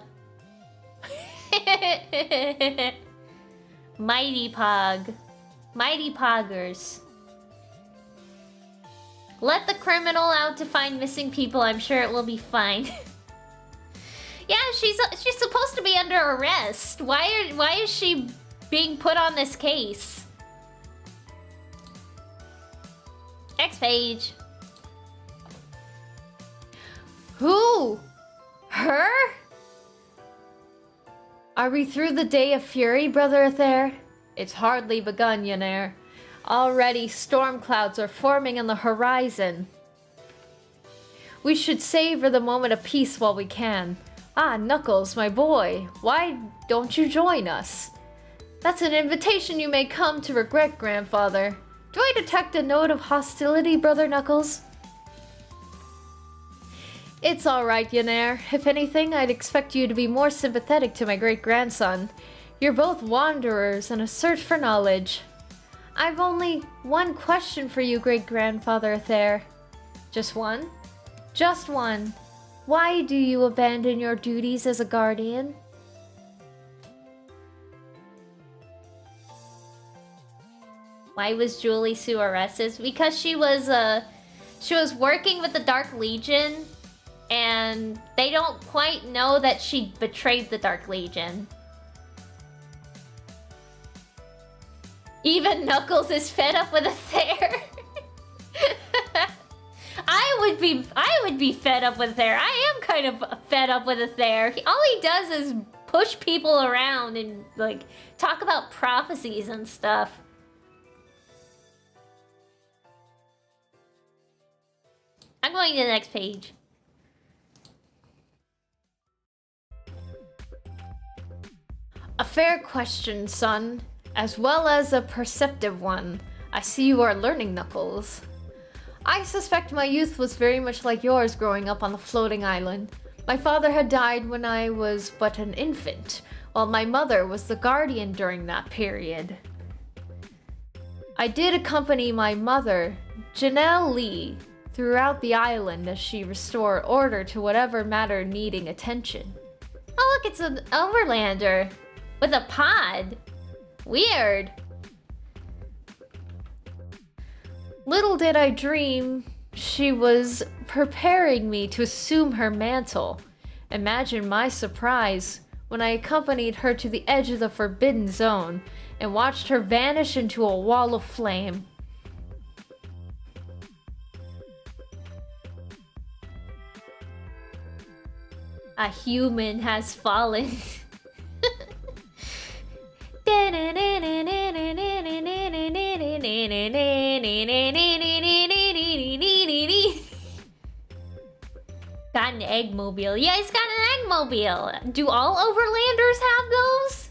mighty pog. Mighty poggers. Let the criminal out to find missing people. I'm sure it will be fine. Yeah, she's supposed to be under arrest. Why is she being put on this case? Next page. Who? Her? Are we through the day of fury, Brother Thayer? It's hardly begun, Yenair. Already storm clouds are forming on the horizon. We should savor the moment of peace while we can. Ah, Knuckles, my boy, why don't you join us? That's an invitation you may come to regret, Grandfather. Do I detect a note of hostility, Brother Knuckles? It's alright, Yenair. If anything, I'd expect you to be more sympathetic to my great-grandson. You're both wanderers in a search for knowledge. I've only one question for you, Great-Grandfather Thayer. Just one? Just one. Why do you abandon your duties as a guardian? Why was Julie Sue arrested? Because she was working with the Dark Legion, and they don't quite know that she betrayed the Dark Legion. Even Knuckles is fed up with a Thayer. I I would be fed up with Thayer. I am kind of fed up with a Thayer. All he does is push people around and like talk about prophecies and stuff. I'm going to the next page. A fair question, son, as well as a perceptive one. I see you are learning, Knuckles. I suspect my youth was very much like yours growing up on the floating island. My father had died when I was but an infant, while my mother was the guardian during that period. I did accompany my mother, Janelle Lee, throughout the island as she restored order to whatever matter needing attention. Oh look, it's an overlander with a pod. Weird. Little did I dream she was preparing me to assume her mantle. Imagine my surprise when I accompanied her to the edge of the Forbidden Zone and watched her vanish into a wall of flame. A human has fallen. Got an eggmobile. Yeah, he's got an eggmobile. Do all overlanders have those?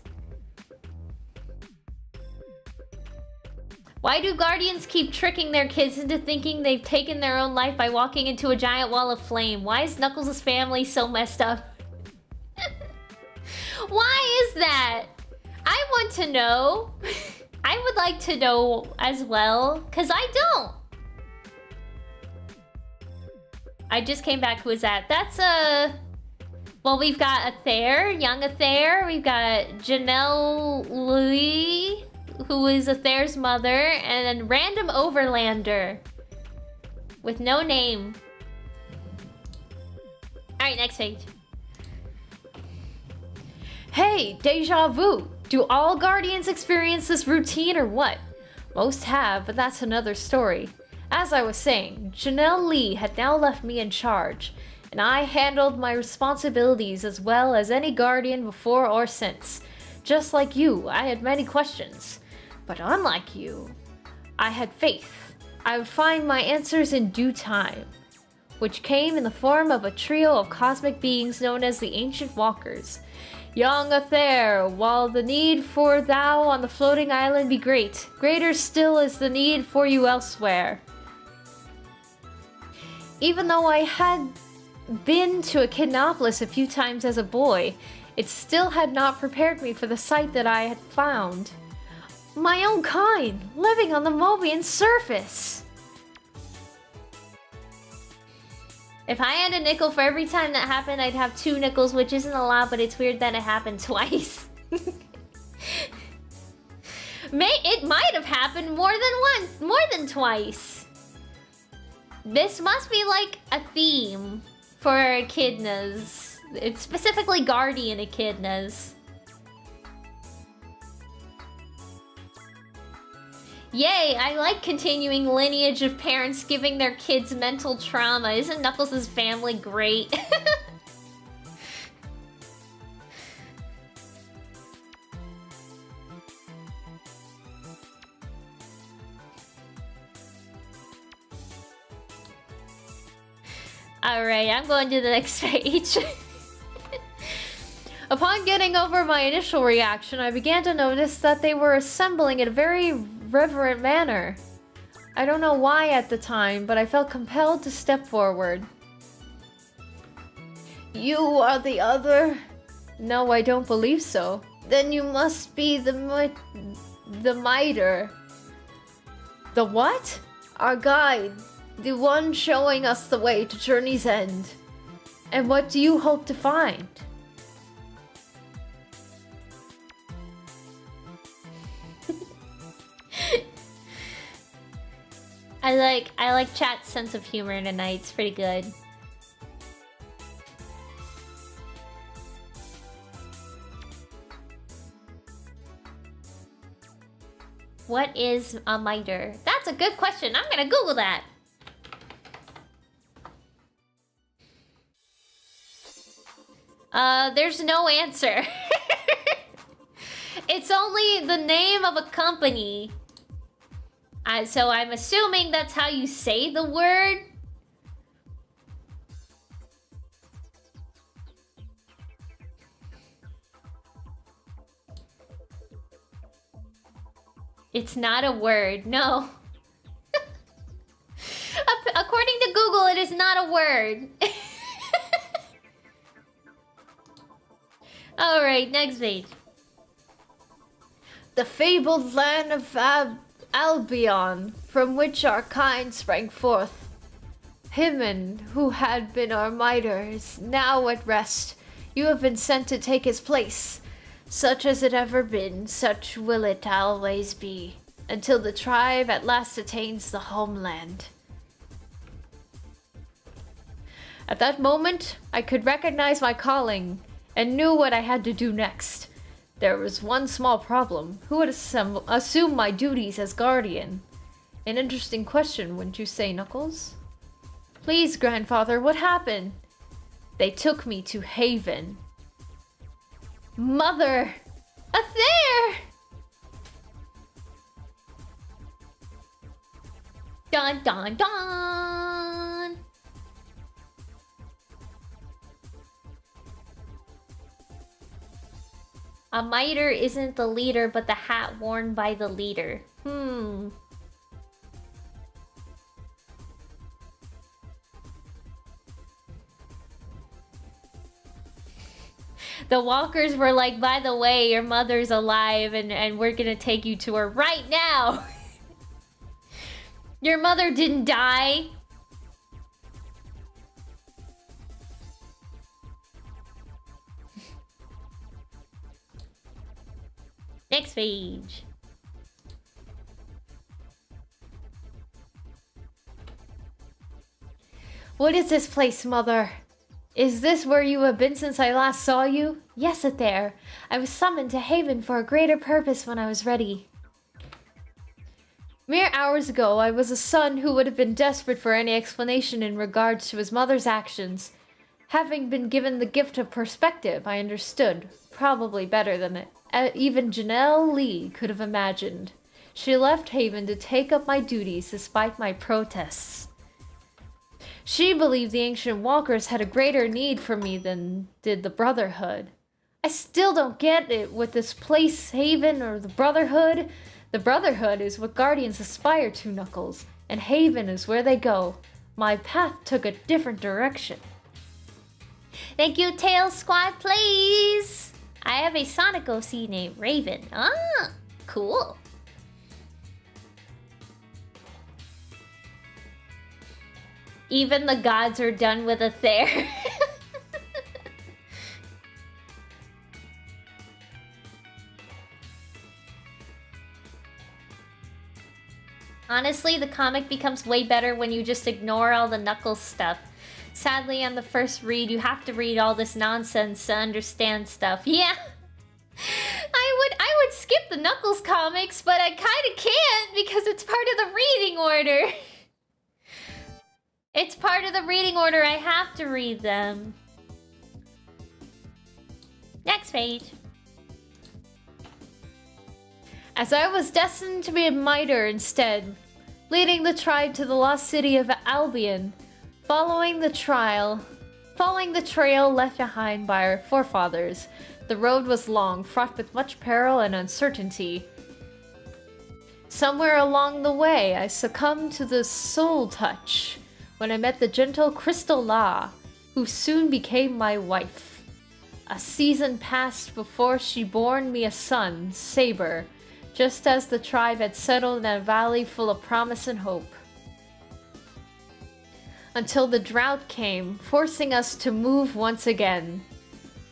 Why do guardians keep tricking their kids into thinking they've taken their own life by walking into a giant wall of flame? Why is Knuckles' family so messed up? Why is that? I want to know. I would like to know as well, because I don't. I just came back. Who is that? That's well, we've got a Thayer, young Thayer. We've got Janelle Lee, who is a Thayer's mother, and then random overlander with no name. All right, next page. Hey, deja vu. Do all guardians experience this routine or what? Most have, but that's another story. As I was saying, Janelle Lee had now left me in charge, and I handled my responsibilities as well as any guardian before or since. Just like you, I had many questions. But unlike you, I had faith. I would find my answers in due time, which came in the form of a trio of cosmic beings known as the Ancient Walkers. Young Thayer, while the need for thou on the floating island be great, greater still is the need for you elsewhere. Even though I had been to Echidnopolis a few times as a boy, it still had not prepared me for the sight that I had found. My own kind, living on the Mobian surface. If I had a nickel for every time that happened, I'd have 2 nickels, which isn't a lot, but it's weird that it happened twice. It might have happened more than once, more than twice. This must be like a theme for echidnas. It's specifically guardian echidnas. Yay, I like continuing lineage of parents giving their kids mental trauma. Isn't Knuckles' family great? Alright, I'm going to the next page. Upon getting over my initial reaction, I began to notice that they were assembling in a very reverent manner. I don't know why at the time, but I felt compelled to step forward. You are the other? No, I don't believe so. Then you must be the miter. The what? Our guide. The one showing us the way to Journey's End. And what do you hope to find? I like chat's sense of humor tonight. It's pretty good. What is a miter? That's a good question. I'm gonna Google that. There's no answer. It's only the name of a company. So I'm assuming that's how you say the word. It's not a word, no. According to Google, it is not a word. Alright, next page. The fabled land of Albion, from which our kind sprang forth. Hymen, who had been our mitre, is now at rest. You have been sent to take his place. Such as it ever been, such will it always be, until the tribe at last attains the homeland. At that moment, I could recognize my calling, and knew what I had to do next. There was one small problem. Who would assume my duties as guardian? An interesting question, wouldn't you say, Knuckles? Please, grandfather, what happened? They took me to Haven. Mother! Up there! Dun dun dun! A mitre isn't the leader, but the hat worn by the leader. The walkers were like, by the way, your mother's alive and we're gonna take you to her right now. Your mother didn't die. Next page. What is this place, Mother? Is this where you have been since I last saw you? Yes, Athair. I was summoned to Haven for a greater purpose when I was ready. Mere hours ago, I was a son who would have been desperate for any explanation in regards to his mother's actions. Having been given the gift of perspective, I understood, probably better than even Janelle Lee could have imagined. She left Haven to take up my duties despite my protests. She believed the ancient walkers had a greater need for me than did the Brotherhood. I still don't get it with this place, Haven, or the Brotherhood. The Brotherhood is what Guardians aspire to, Knuckles, and Haven is where they go. My path took a different direction. Thank you, Tails Squad, please! I have a Sonic OC named Raven. Ah, cool. Even the gods are done with Athair. Honestly, the comic becomes way better when you just ignore all the Knuckles stuff. Sadly, on the first read, you have to read all this nonsense to understand stuff. Yeah, I would skip the Knuckles comics, but I kind of can't because it's part of the reading order. It's part of the reading order. I have to read them. Next page. As I was destined to be a mitre instead, leading the tribe to the lost city of Albion, following the trail left behind by our forefathers. The road was long, fraught with much peril and uncertainty. Somewhere along the way, I succumbed to the soul touch when I met the gentle Crystal La, who soon became my wife. A season passed before she bore me a son, Saber, just as the tribe had settled in a valley full of promise and hope. Until the drought came, forcing us to move once again.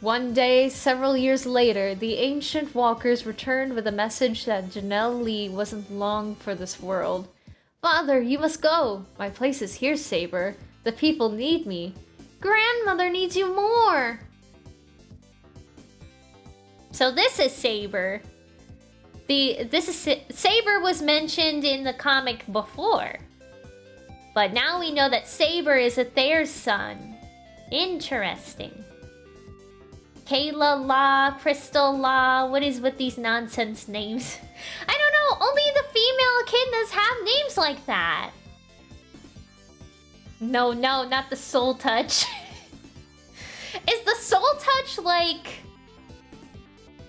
One day, several years later, the ancient walkers returned with a message that Janelle Lee wasn't long for this world. Father, you must go. My place is here, Saber. The people need me. Grandmother needs you more. So this is Saber. Saber was mentioned in the comic before. But now we know that Saber is Athair's son. Interesting. Kayla Law, Crystal Law. What is with these nonsense names? I don't know. Only the female echidnas have names like that. No, not the Soul Touch. Is the Soul Touch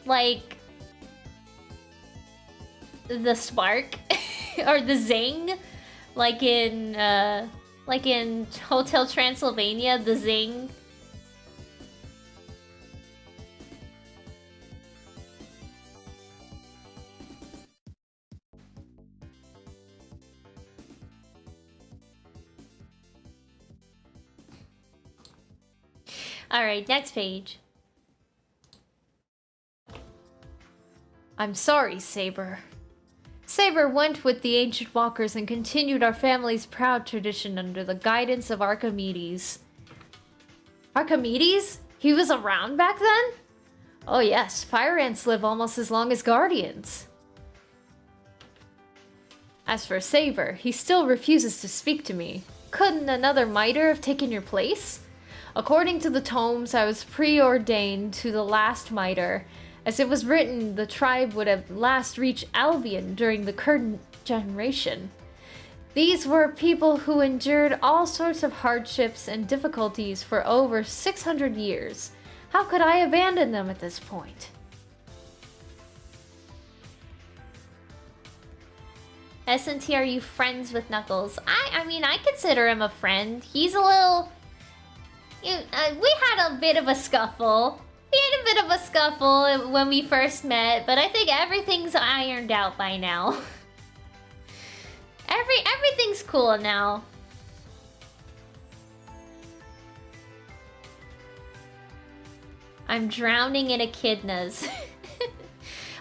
like the spark or the zing, like in Hotel Transylvania, the zing? All right, next page. I'm sorry, Saber. Saber went with the ancient walkers and continued our family's proud tradition under the guidance of Archimedes. Archimedes? He was around back then? Oh yes, fire ants live almost as long as guardians. As for Saber, he still refuses to speak to me. Couldn't another Miter have taken your place? According to the tomes, I was preordained to the last Miter. As it was written, the tribe would have last reached Albion during the current generation. These were people who endured all sorts of hardships and difficulties for over 600 years. How could I abandon them at this point? SNT, are you friends with Knuckles? I mean, I consider him a friend. He's a little... we had a bit of a scuffle. We had a bit of a scuffle when we first met, but I think everything's ironed out by now. Everything's cool now. I'm drowning in echidnas.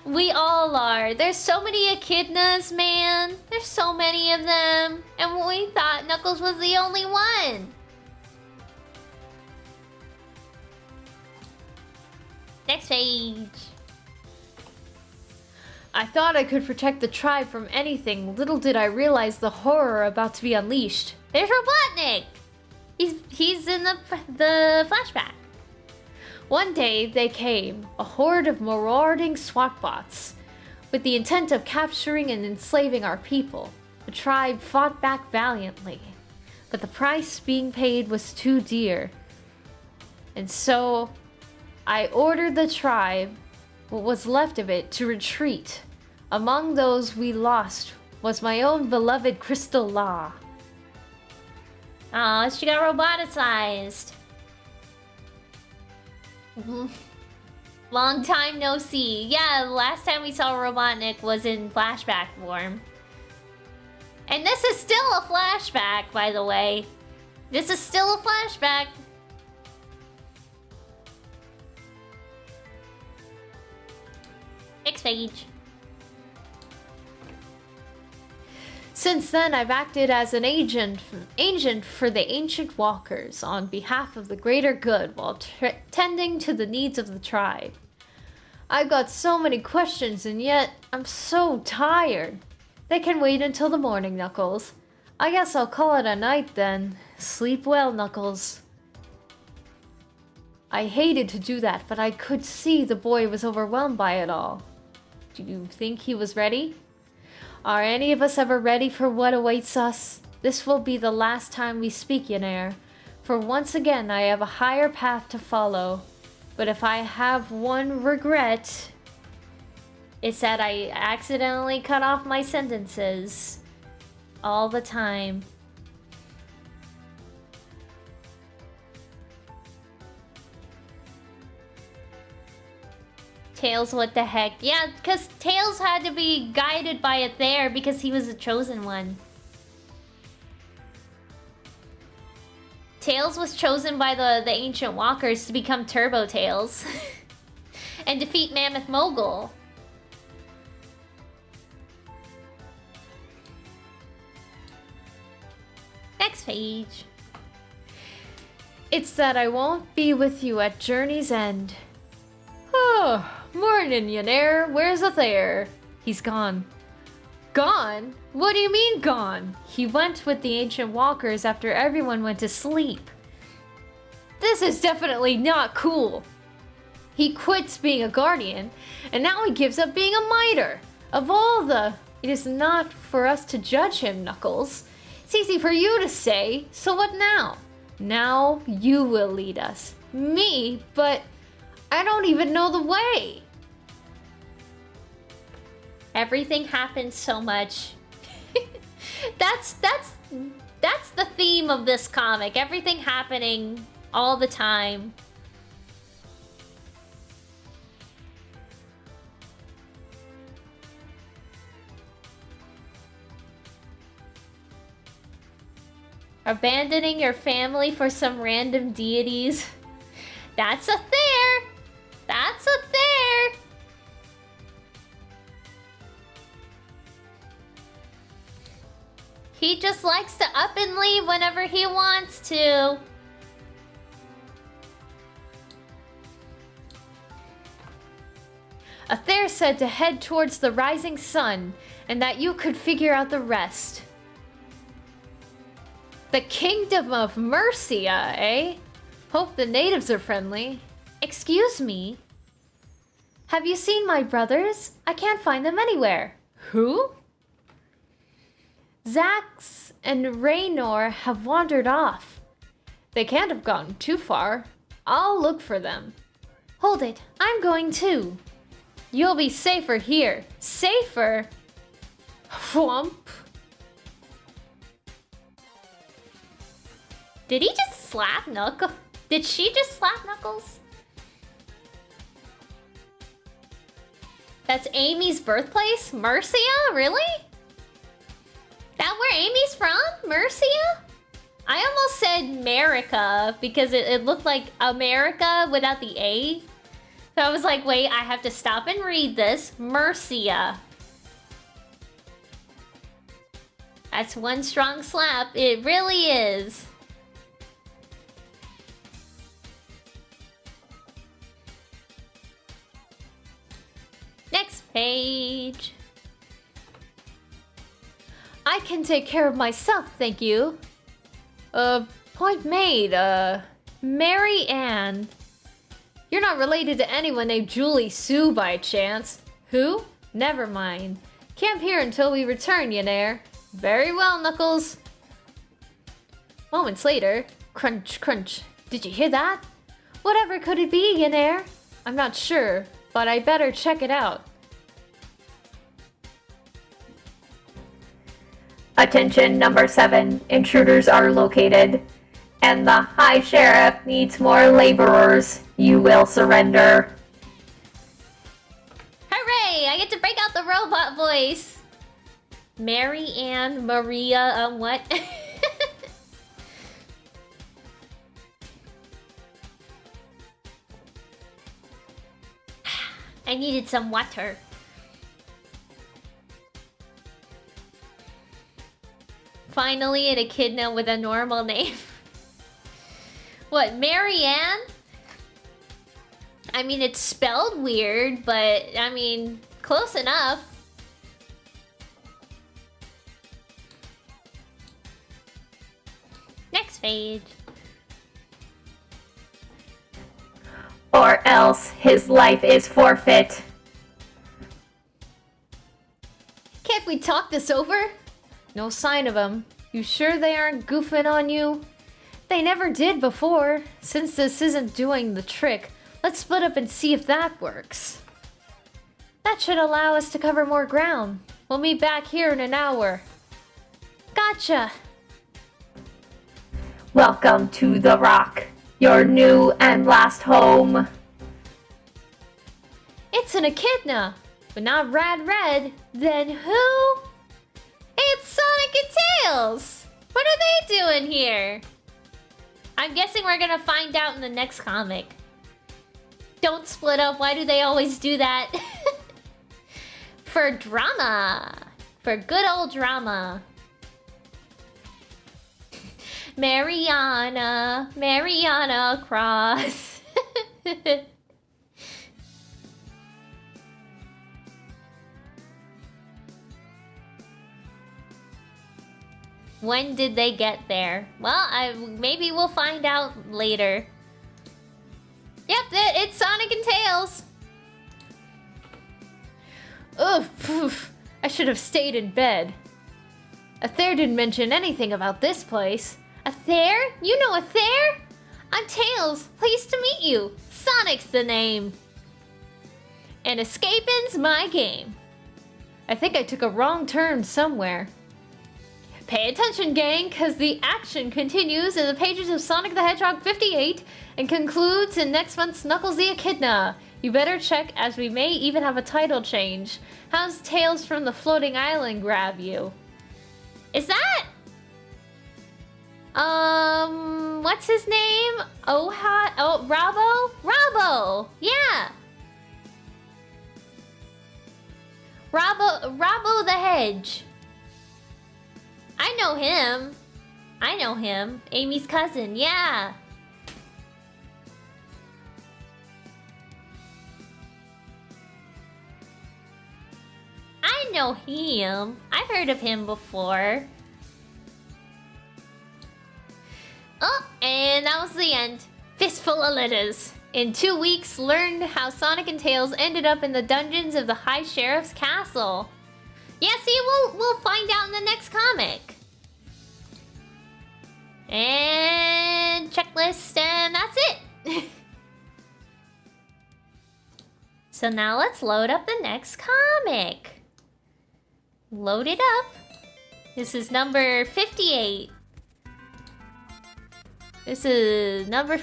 We all are. There's so many echidnas, man. There's so many of them. And we thought Knuckles was the only one. Next page. I thought I could protect the tribe from anything. Little did I realize the horror about to be unleashed. There's Robotnik. He's in the flashback. One day they came, a horde of marauding SWAT bots, with the intent of capturing and enslaving our people. The tribe fought back valiantly, but the price being paid was too dear. And so I ordered the tribe, what was left of it, to retreat. Among those we lost was my own beloved Crystal Law. Aw, she got roboticized. Long time no see. Yeah, last time we saw Robotnik was in flashback form. And this is still a flashback, by the way. This is still a flashback. Next page. Since then, I've acted as an agent for the ancient walkers on behalf of the greater good while tending to the needs of the tribe. I've got so many questions and yet I'm so tired. They can wait until the morning, Knuckles. I guess I'll call it a night then. Sleep well, Knuckles. I hated to do that, but I could see the boy was overwhelmed by it all. Do you think he was ready? Are any of us ever ready for what awaits us? This will be the last time we speak, Yanair, for once again I have a higher path to follow. But if I have one regret, it's that I accidentally cut off my sentences all the time. Tails, what the heck? Yeah, because Tails had to be guided by it there because he was the chosen one. Tails was chosen by the ancient walkers to become Turbo Tails and defeat Mammoth Mogul. Next page. It's that I won't be with you at journey's end. Oh, morning, Yanair. Where's Athair? He's gone. Gone? What do you mean gone? He went with the ancient walkers after everyone went to sleep. This is definitely not cool. He quits being a guardian, and now he gives up being a miter. Of all the... It is not for us to judge him, Knuckles. It's easy for you to say, so what now? Now you will lead us. Me? But I don't even know the way. Everything happens so much. That's the theme of this comic. Everything happening all the time. Abandoning your family for some random deities. That's a there. That's a there. He just likes to up and leave whenever he wants to. Athair said to head towards the rising sun, and that you could figure out the rest. The Kingdom of Mercia, eh? Hope the natives are friendly. Excuse me? Have you seen my brothers? I can't find them anywhere. Who? Zax and Raynor have wandered off. They can't have gone too far. I'll look for them. Hold it, I'm going too. You'll be safer here. Safer? Whomp. Did he just slap Knuckles? Did she just slap Knuckles? That's Amy's birthplace? Mercia? Really? That where Amy's from? Mercia? I almost said America because it looked like America without the A. So I was like, wait, I have to stop and read this. Mercia. That's one strong slap. It really is. Next page. I can take care of myself, thank you. Point made, Mary Ann. You're not related to anyone named Julie Sue by chance. Who? Never mind. Camp here until we return, Yanair. Very well, Knuckles. Moments later, crunch, crunch. Did you hear that? Whatever could it be, Yanair? I'm not sure, but I better check it out. Attention number 7, intruders are located, and the High Sheriff needs more laborers. You will surrender. Hooray! I get to break out the robot voice. Mary Ann Maria, what? I needed some water. Finally, an echidna with a normal name. What, Mary Ann? I mean, it's spelled weird, but I mean, close enough. Next page. Or else his life is forfeit. Can't we talk this over? No sign of them. You sure they aren't goofing on you? They never did before. Since this isn't doing the trick, let's split up and see if that works. That should allow us to cover more ground. We'll meet back here in an hour. Gotcha! Welcome to the Rock, your new and last home. It's an echidna, but not Rad Red. Then who? It's Sonic and Tails! What are they doing here? I'm guessing we're gonna find out in the next comic. Don't split up. Why do they always do that? For drama. For good old drama. Mariana. Mariana Cross. When did they get there? Well, maybe we'll find out later. Yep, it's Sonic and Tails. Ugh, poof. I should have stayed in bed. Athair didn't mention anything about this place. Athair? You know Athair? I'm Tails. Pleased to meet you. Sonic's the name. And escaping's my game. I think I took a wrong turn somewhere. Pay attention, gang, because the action continues in the pages of Sonic the Hedgehog 58 and concludes in next month's Knuckles the Echidna. You better check, as we may even have a title change. How's Tails from the Floating Island grab you? Is that... what's his name? Robo? Robo! Yeah! Rob-o-Hedge. I know him. I know him. Amy's cousin, yeah. I know him. I've heard of him before. Oh, and that was the end. Fistful of letters. In 2 weeks, learned how Sonic and Tails ended up in the dungeons of the High Sheriff's Castle. Yeah, see, we'll find out in the next comic. And checklist, and that's it. So now let's load up the next comic. Load it up. This is number 58. This is number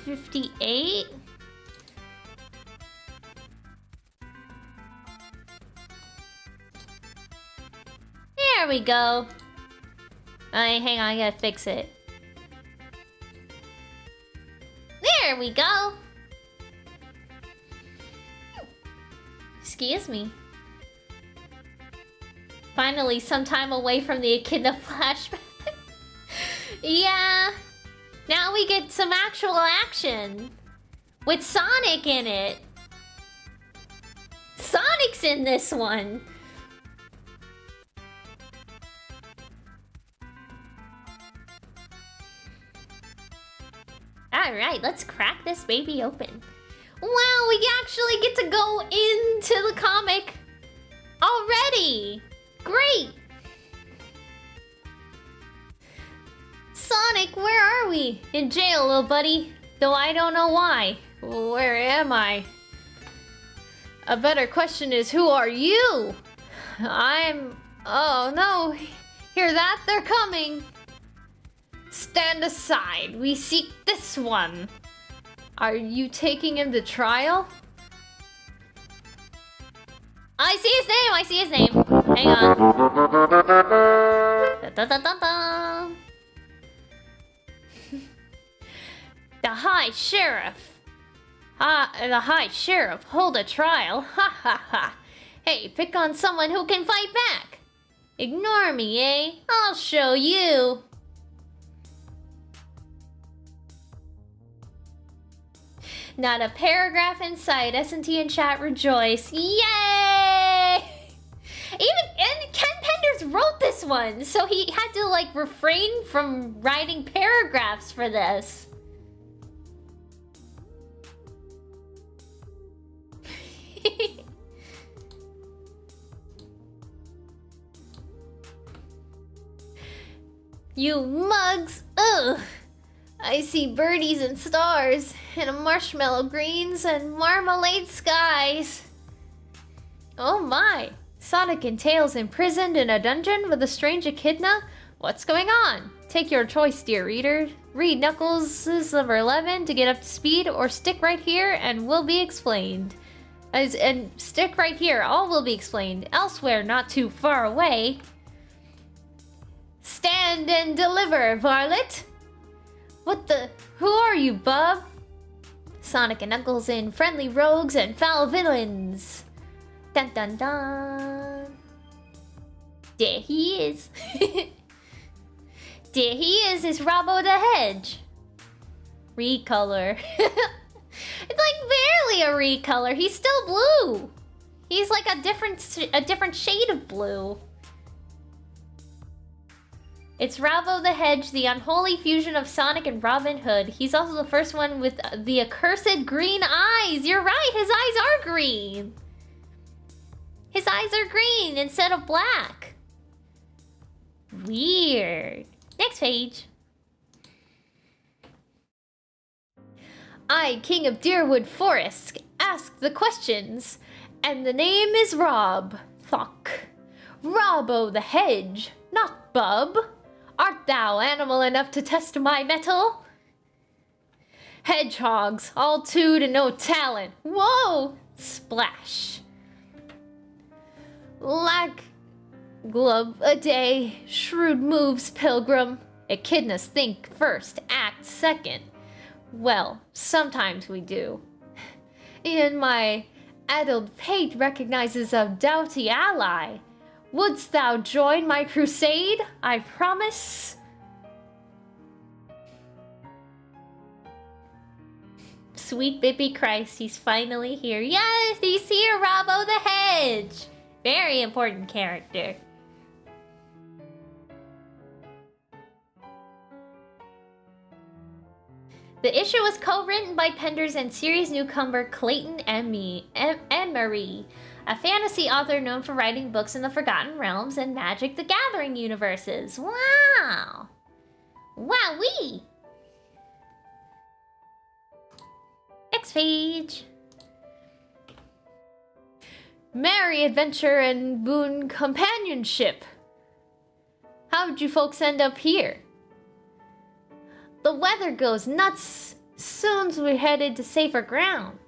58. There we go. Hang on, I gotta fix it. There we go. Excuse me. Finally, some time away from the Echidna flashback. Yeah. Now we get some actual action. With Sonic in it. Sonic's in this one. Alright, let's crack this baby open. Wow, we actually get to go into the comic already! Great! Sonic, where are we? In jail, little buddy. Though I don't know why. Where am I? A better question is, who are you? Oh no, hear that? They're coming! Stand aside, we seek this one. Are you taking him to trial? I see his name, Hang on. Da, da, da, da, da. The High Sheriff. The High Sheriff hold a trial. Ha ha ha. Hey, pick on someone who can fight back. Ignore me, eh? I'll show you. Not a paragraph in sight. SNT and chat rejoice. Yay! And Ken Penders wrote this one, so he had to like refrain from writing paragraphs for this. You mugs! Ugh! I see birdies and stars, and marshmallow greens and marmalade skies. Oh my! Sonic and Tails imprisoned in a dungeon with a strange echidna? What's going on? Take your choice, dear reader. Read Knuckles' number 11 to get up to speed, or stick right here and will be explained. And stick right here, all will be explained. Elsewhere, not too far away. Stand and deliver, varlet! What the? Who are you, bub? Sonic and Knuckles in friendly rogues and foul villains. Dun dun dun. There he is. There he is Rob-o-Hedge. Recolor. It's like barely a recolor. He's still blue. He's like a different shade of blue. It's Rob-o-Hedge, the unholy fusion of Sonic and Robin Hood. He's also the first one with the accursed green eyes. You're right, his eyes are green. His eyes are green instead of black. Weird. Next page. I, King of Deerwood Forest, ask the questions, and the name is Rob. Thock. Rob-o-Hedge, not Bub. Art thou animal enough to test my mettle? Hedgehogs, all two to no talent. Whoa! Splash. Lack glove a day, shrewd moves, pilgrim. Echidnas think first, act second. Well, sometimes we do. In my addled pate recognizes a doughty ally. Wouldst thou join my crusade? I promise. Sweet baby Christ, he's finally here. Yes, he's here, Rob-o-Hedge. Very important character. The issue was co-written by Penders and series newcomer Clayton Emery, a fantasy author known for writing books in the Forgotten Realms and Magic the Gathering universes. Wow! Wowee! Next page. Merry adventure and boon companionship. How'd you folks end up here? The weather goes nuts. Soon's we're headed to safer ground.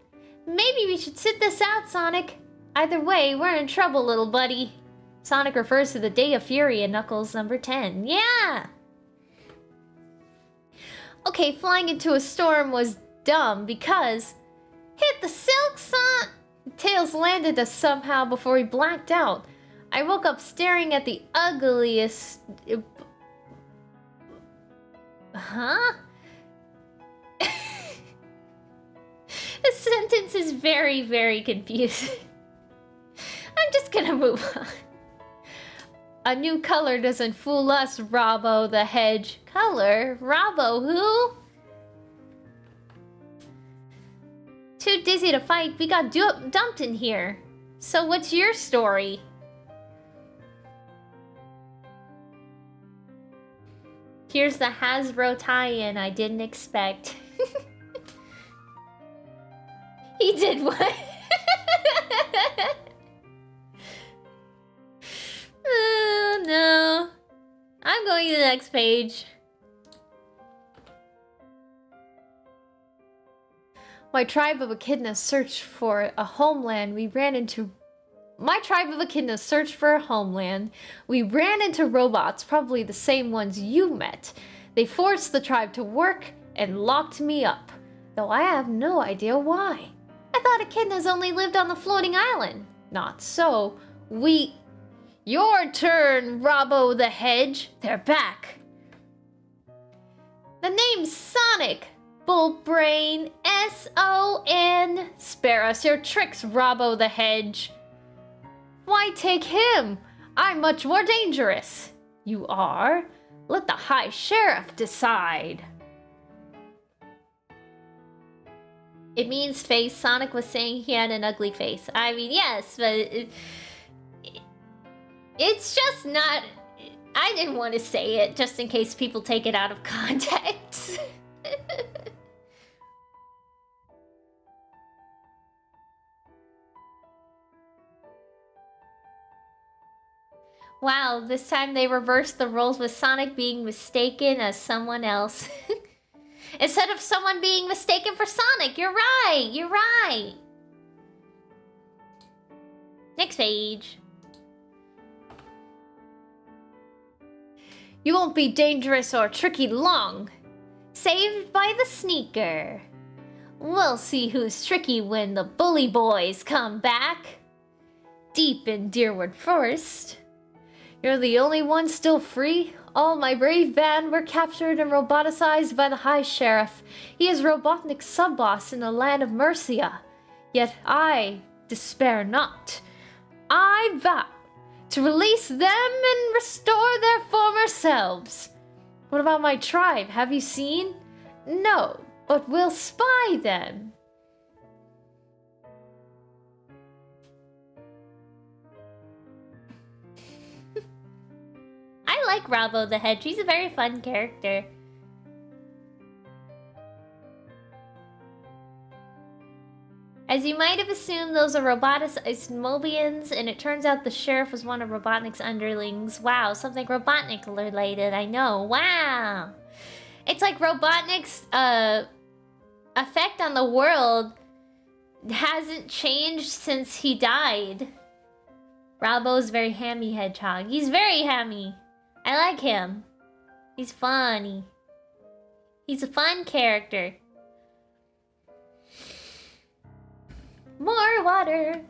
Maybe we should sit this out, Sonic. Either way, we're in trouble, little buddy. Sonic refers to the Day of Fury in Knuckles number 10. Yeah! Okay, flying into a storm was dumb because... Hit the silk, son! Tails landed us somehow before he blacked out. I woke up staring at the ugliest... Huh? This sentence is very, very confusing. I'm just gonna move on. A new color doesn't fool us, Rob-o-Hedge. Color? Robo who? Too dizzy to fight, we got dumped in here. So what's your story? Here's the Hasbro tie-in I didn't expect. He did what? Oh no. I'm going to the next page. My tribe of echidnas searched for a homeland. We ran into robots, probably the same ones you met. They forced the tribe to work and locked me up, though I have no idea why. I thought echidnas only lived on the floating island. Not so. Your turn, Rob-o-Hedge. They're back. The name's Sonic. Bullbrain. S-O-N. Spare us your tricks, Rob-o-Hedge. Why take him? I'm much more dangerous. You are? Let the High Sheriff decide. It means face. Sonic was saying he had an ugly face. I mean, yes, but it's just not... I didn't want to say it just in case people take it out of context. Wow, this time they reversed the roles with Sonic being mistaken as someone else. Instead of someone being mistaken for Sonic. You're right, you're right. Next page. You won't be dangerous or tricky long. Saved by the sneaker. We'll see who's tricky when the bully boys come back. Deep in Deerwood Forest. You're the only one still free? All my brave band were captured and roboticized by the High Sheriff. He is Robotnik's sub-boss in the land of Mercia. Yet I despair not. I vow to release them and restore their former ourselves. What about my tribe? Have you seen? No, but we'll spy them. I like Rob-o-Hedge. He's a very fun character. As you might have assumed, those are roboticized Mobians, and it turns out the sheriff was one of Robotnik's underlings. Wow, something Robotnik related, I know. Wow! It's like Robotnik's effect on the world hasn't changed since he died. Robo's very hammy hedgehog. He's very hammy. I like him. He's funny. He's a fun character. More water.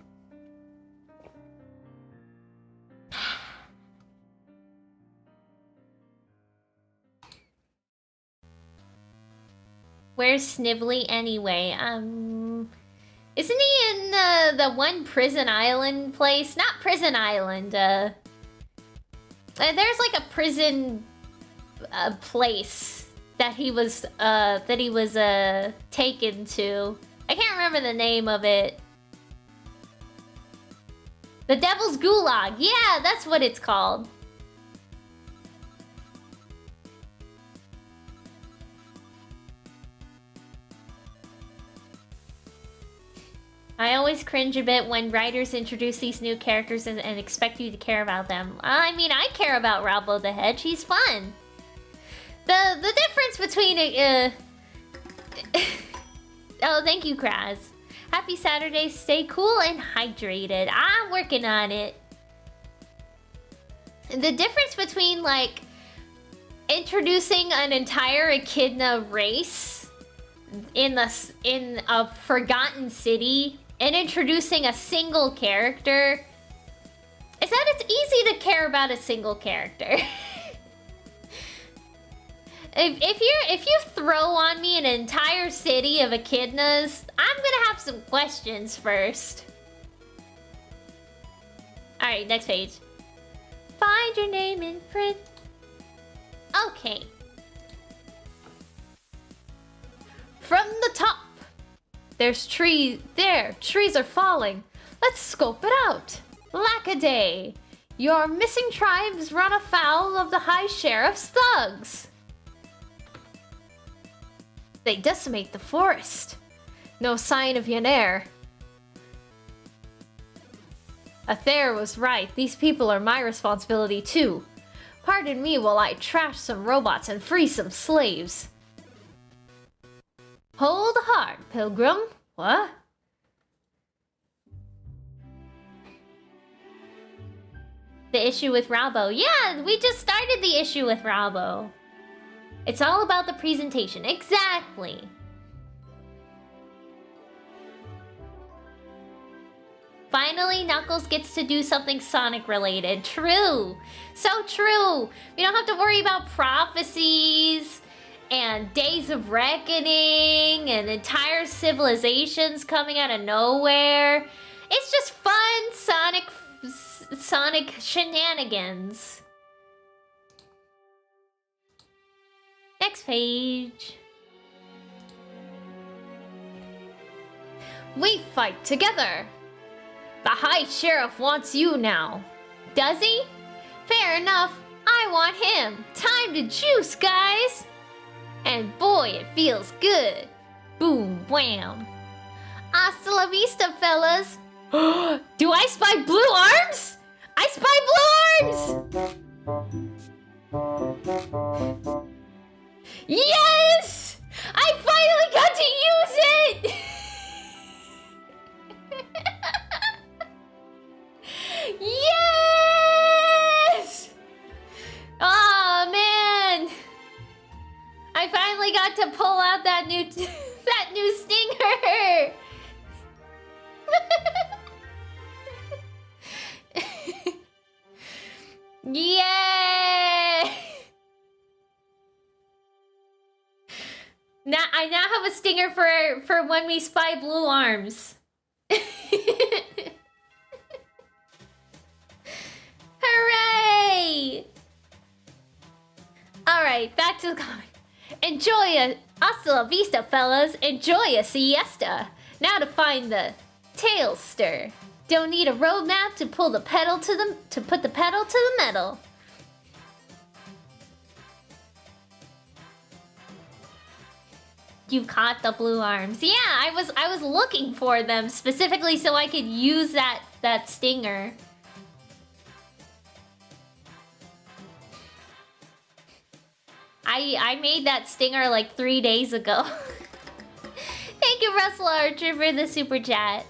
Where's Snively anyway? Isn't he in the one prison island place? Not prison island. There's like a prison place that he was taken to. I can't remember the name of it. The Devil's Gulag. Yeah, that's what it's called. I always cringe a bit when writers introduce these new characters and expect you to care about them. I mean, I care about Rob-o-Hedge. He's fun. The difference between oh, thank you, Kraz. Happy Saturday. Stay cool and hydrated. I'm working on it. The difference between, like, introducing an entire echidna race in a forgotten city and introducing a single character is that it's easy to care about a single character. If you throw on me an entire city of echidnas, I'm gonna have some questions first. Alright, next page. Find your name in print. Okay. From the top. There's trees there. Trees are falling. Let's scope it out. Lackaday. Your missing tribes run afoul of the High Sheriff's thugs. They decimate the forest. No sign of Yenair. Athair was right. These people are my responsibility too. Pardon me while I trash some robots and free some slaves. Hold hard, Pilgrim. What? The issue with Robo. Yeah, we just started the issue with Robo. It's all about the presentation. Exactly. Finally, Knuckles gets to do something Sonic related. True. So true. We don't have to worry about prophecies and days of reckoning and entire civilizations coming out of nowhere. It's just fun Sonic shenanigans. Next page. We fight together. The High Sheriff wants you now. Does he? Fair enough. I want him. Time to juice, guys. And boy, it feels good. Boom, wham. Hasta la vista, fellas. Do I spy blue arms? I spy blue arms! Yes! I finally got to use it! Yes! Oh man! I finally got to pull out that new stinger! Yay! Now I have a stinger for when we spy blue arms. Hooray! Alright, back to the comic. Hasta la vista, fellas. Enjoy a siesta. Now to find the tailster. Don't need a roadmap to put the pedal to the metal. You caught the blue arms. Yeah, I was looking for them specifically so I could use that stinger. I made that stinger like 3 days ago. Thank you, Russell Archer, for the super chat.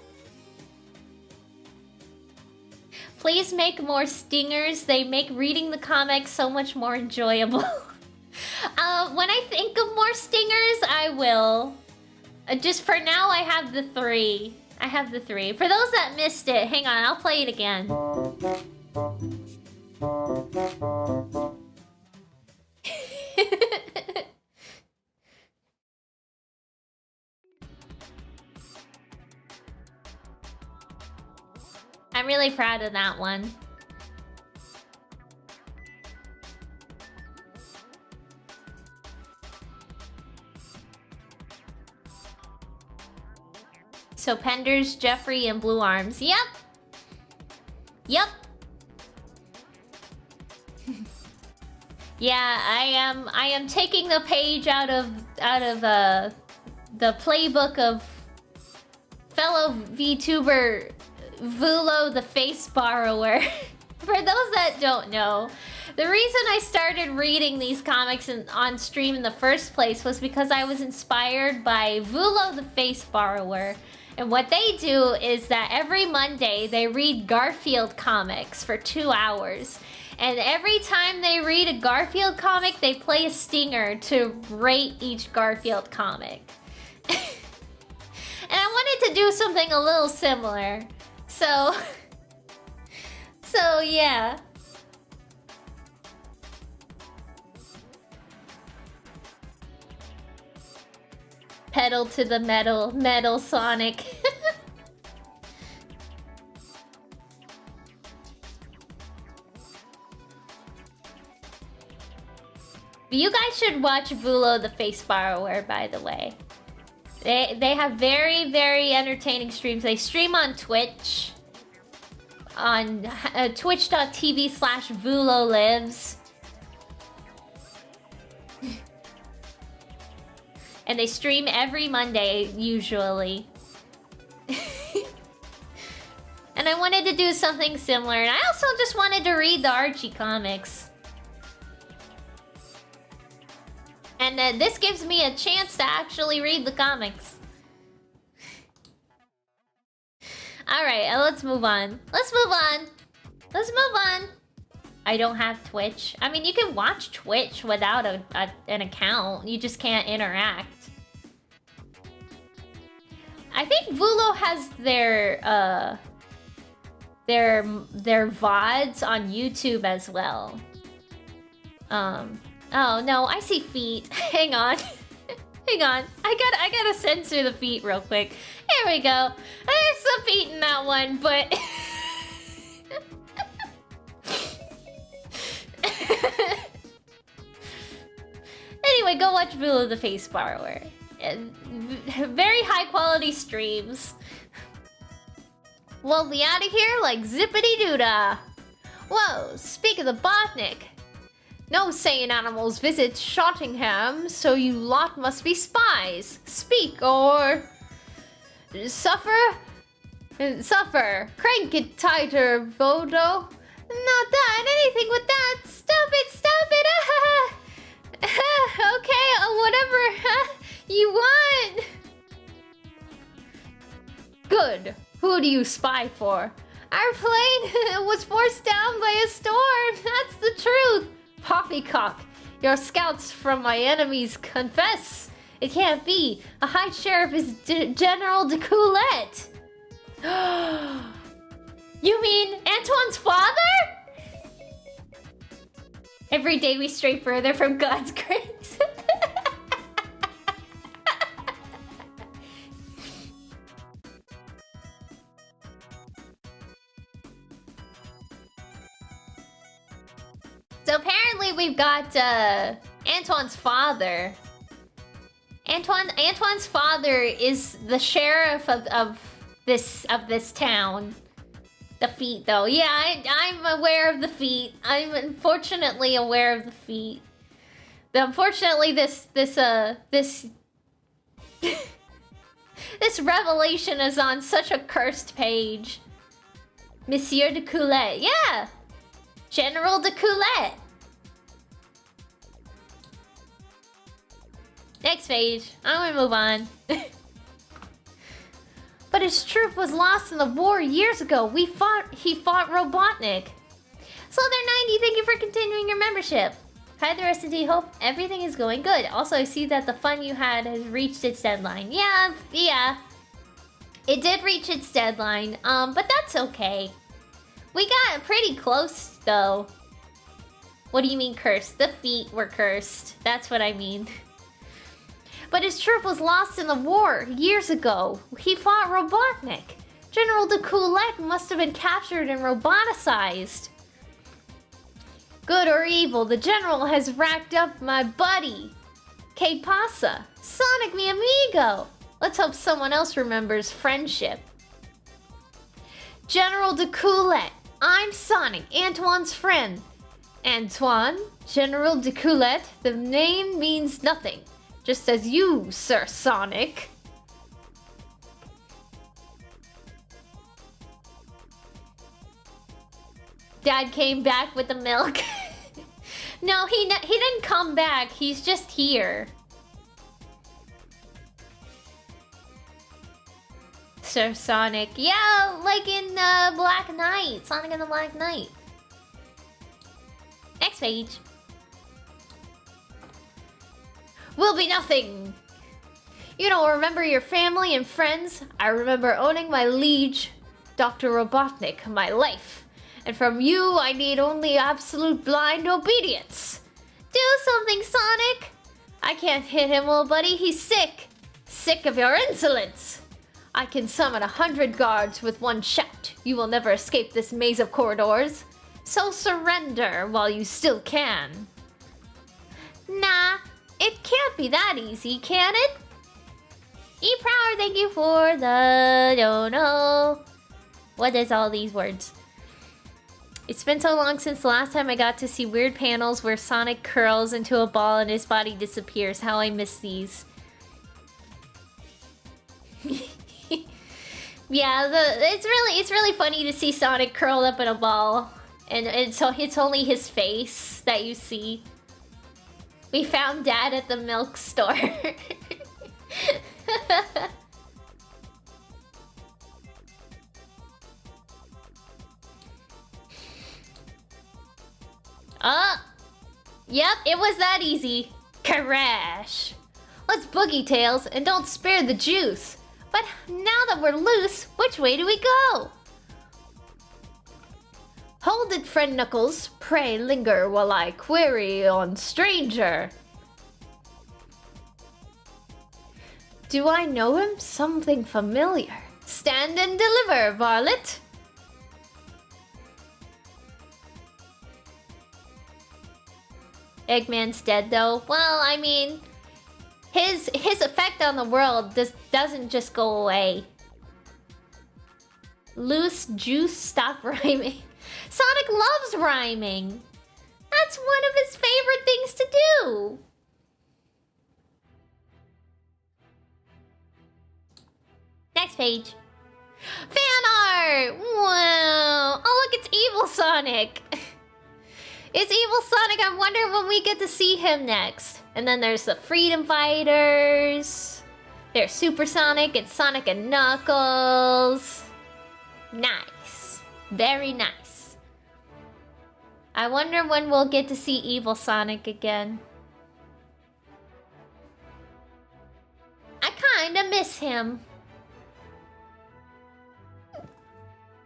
Please make more stingers. They make reading the comics so much more enjoyable. When I think of more stingers, I will. Just for now, I have the 3. I have the 3. For those that missed it, hang on, I'll play it again. I'm really proud of that one. So Penders, Jeffrey, and Blue Arms. Yep. Yep. Yeah, I am taking the page out of the playbook of fellow VTuber Vulo the Face Borrower. For those that don't know, the reason I started reading these comics on stream in the first place was because I was inspired by Vulo the Face Borrower. And what they do is that every Monday they read Garfield comics for 2 hours. And every time they read a Garfield comic, they play a stinger to rate each Garfield comic. And I wanted to do something a little similar. So yeah. Pedal to the metal, Metal Sonic. You guys should watch Vulo the Face Borrower, by the way. They have very, very entertaining streams. They stream on Twitch. On twitch.tv/VuloLives. And they stream every Monday, usually. And I wanted to do something similar. And I also just wanted to read the Archie comics. And this gives me a chance to actually read the comics. Alright, let's move on. Let's move on. Let's move on. I don't have Twitch. I mean, you can watch Twitch without an account. You just can't interact. I think Vulo has their VODs on YouTube as well. Oh no, I see feet. Hang on. Hang on. I gotta censor the feet real quick. Here we go. There's some feet in that one, but anyway, go watch Vulo the Face Borrower. Very high quality streams. We'll be out of here like zippity doodah. Whoa, speak of the Botnik. No Saiyan animals visit Shottingham, so you lot must be spies. Speak or suffer. Suffer. Crank it tighter, Vodo. Not that. Anything with that. Stop it. Stop it. Okay, whatever you want. Good. Who do you spy for? Our plane was forced down by a storm. That's the truth. Poppycock, your scouts from my enemies confess. It can't be. A high sheriff is General de Coulette. You mean Antoine's father? Every day we stray further from God's grace. So apparently we've got Antoine's father. Antoine's father is the sheriff of this town. The feet, though. Yeah, I'm aware of the feet. I'm unfortunately aware of the feet. Unfortunately, this this revelation is on such a cursed page. Monsieur de Coulette. Yeah! General de Coulette. Next page. I'm gonna move on. But his troop was lost in the war years ago. He fought Robotnik. Slither90, thank you for continuing your membership. Hi there, SNT. Hope everything is going good. Also, I see that the fun you had has reached its deadline. Yeah. It did reach its deadline, but that's okay. We got pretty close, though. What do you mean cursed? The feet were cursed. That's what I mean. But his troop was lost in the war years ago. He fought Robotnik. General de Coulette must have been captured and roboticized. Good or evil, the general has racked up my buddy. Que pasa? Sonic mi amigo. Let's hope someone else remembers friendship. General de Coulette. I'm Sonic, Antoine's friend. Antoine? General de Coulette? The name means nothing. Just as you, Sir Sonic. Dad came back with the milk. No, he didn't come back. He's just here. Sir Sonic. Yeah, like in Black Knight. Sonic and the Black Knight. Next page. Will be nothing. You don't remember your family and friends? I remember owning my liege, Dr. Robotnik, my life. And from you, I need only absolute blind obedience. Do something, Sonic! I can't hit him, little buddy. He's sick. Sick of your insolence. I can summon 100 guards with one shot. You will never escape this maze of corridors. So surrender while you still can. Nah. It can't be that easy, can it? E-Prower, thank you for the dono. What is all these words? It's been so long since the last time I got to see weird panels where Sonic curls into a ball and his body disappears. How I miss these. Yeah, it's really funny to see Sonic curled up in a ball, and so it's only his face that you see. We found Dad at the milk store. Yep, it was that easy. Crash. Let's boogie tails and don't spare the juice. But now that we're loose, which way do we go? Hold it, friend Knuckles. Pray linger while I query on stranger. Do I know him? Something familiar. Stand and deliver, varlet. Eggman's dead though. Well, I mean, his effect on the world doesn't just go away. Loose juice, stop rhyming. Sonic loves rhyming. That's one of his favorite things to do. Next page. Fan art! Wow! Oh look, it's Evil Sonic! It's Evil Sonic, I wonder when we get to see him next. And then there's the Freedom Fighters. There's Super Sonic and Sonic and Knuckles. Nice. Very nice. I wonder when we'll get to see Evil Sonic again. I kinda miss him.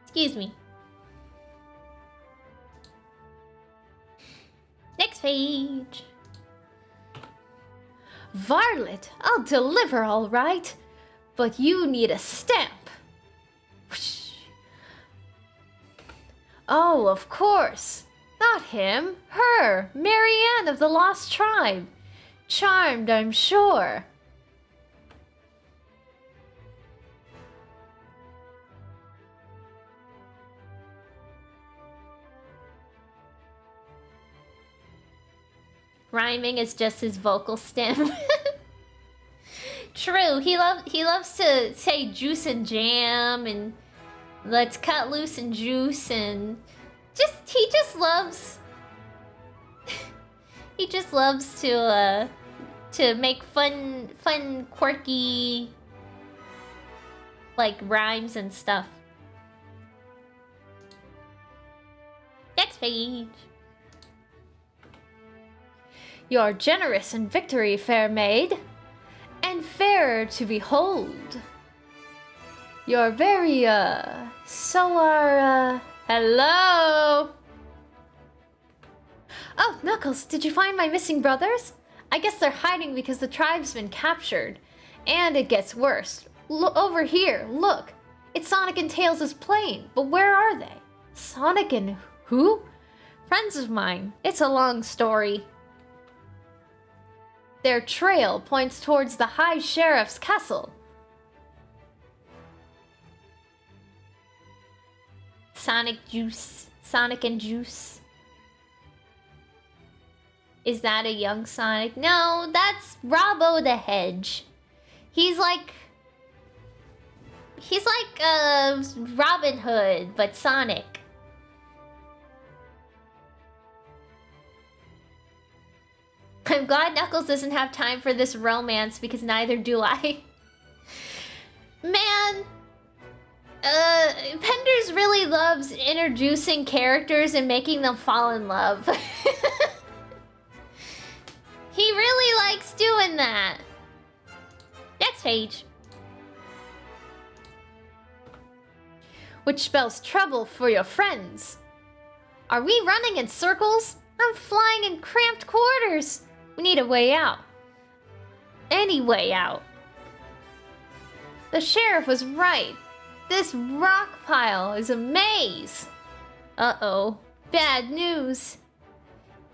Excuse me. Next page. Varlet, I'll deliver all right, but you need a stamp. Whoosh. Oh, of course. Not him, her, Marianne fan of the Lost Tribe. Charmed, I'm sure. Rhyming is just his vocal stem. True, he loves to say juice and jam and let's cut loose and juice and he just loves he just loves to make fun quirky like rhymes and stuff. Next page. You're generous in victory, fair maid, and fairer to behold. You're very, hello? Oh, Knuckles, did you find my missing brothers? I guess they're hiding because the tribe's been captured. And it gets worse. Look over here, look. It's Sonic and Tails' plane, but where are they? Sonic and who? Friends of mine. It's a long story. Their trail points towards the High Sheriff's castle. Sonic and Juice. Is that a young Sonic? No, that's Rob-o-Hedge. He's like Robin Hood, but Sonic. I'm glad Knuckles doesn't have time for this romance because neither do I. Man, Penders really loves introducing characters and making them fall in love. He really likes doing that. Next page. Which spells trouble for your friends. Are we running in circles? I'm flying in cramped quarters. We need a way out. Any way out. The sheriff was right. This rock pile is a maze. Uh-oh. Bad news.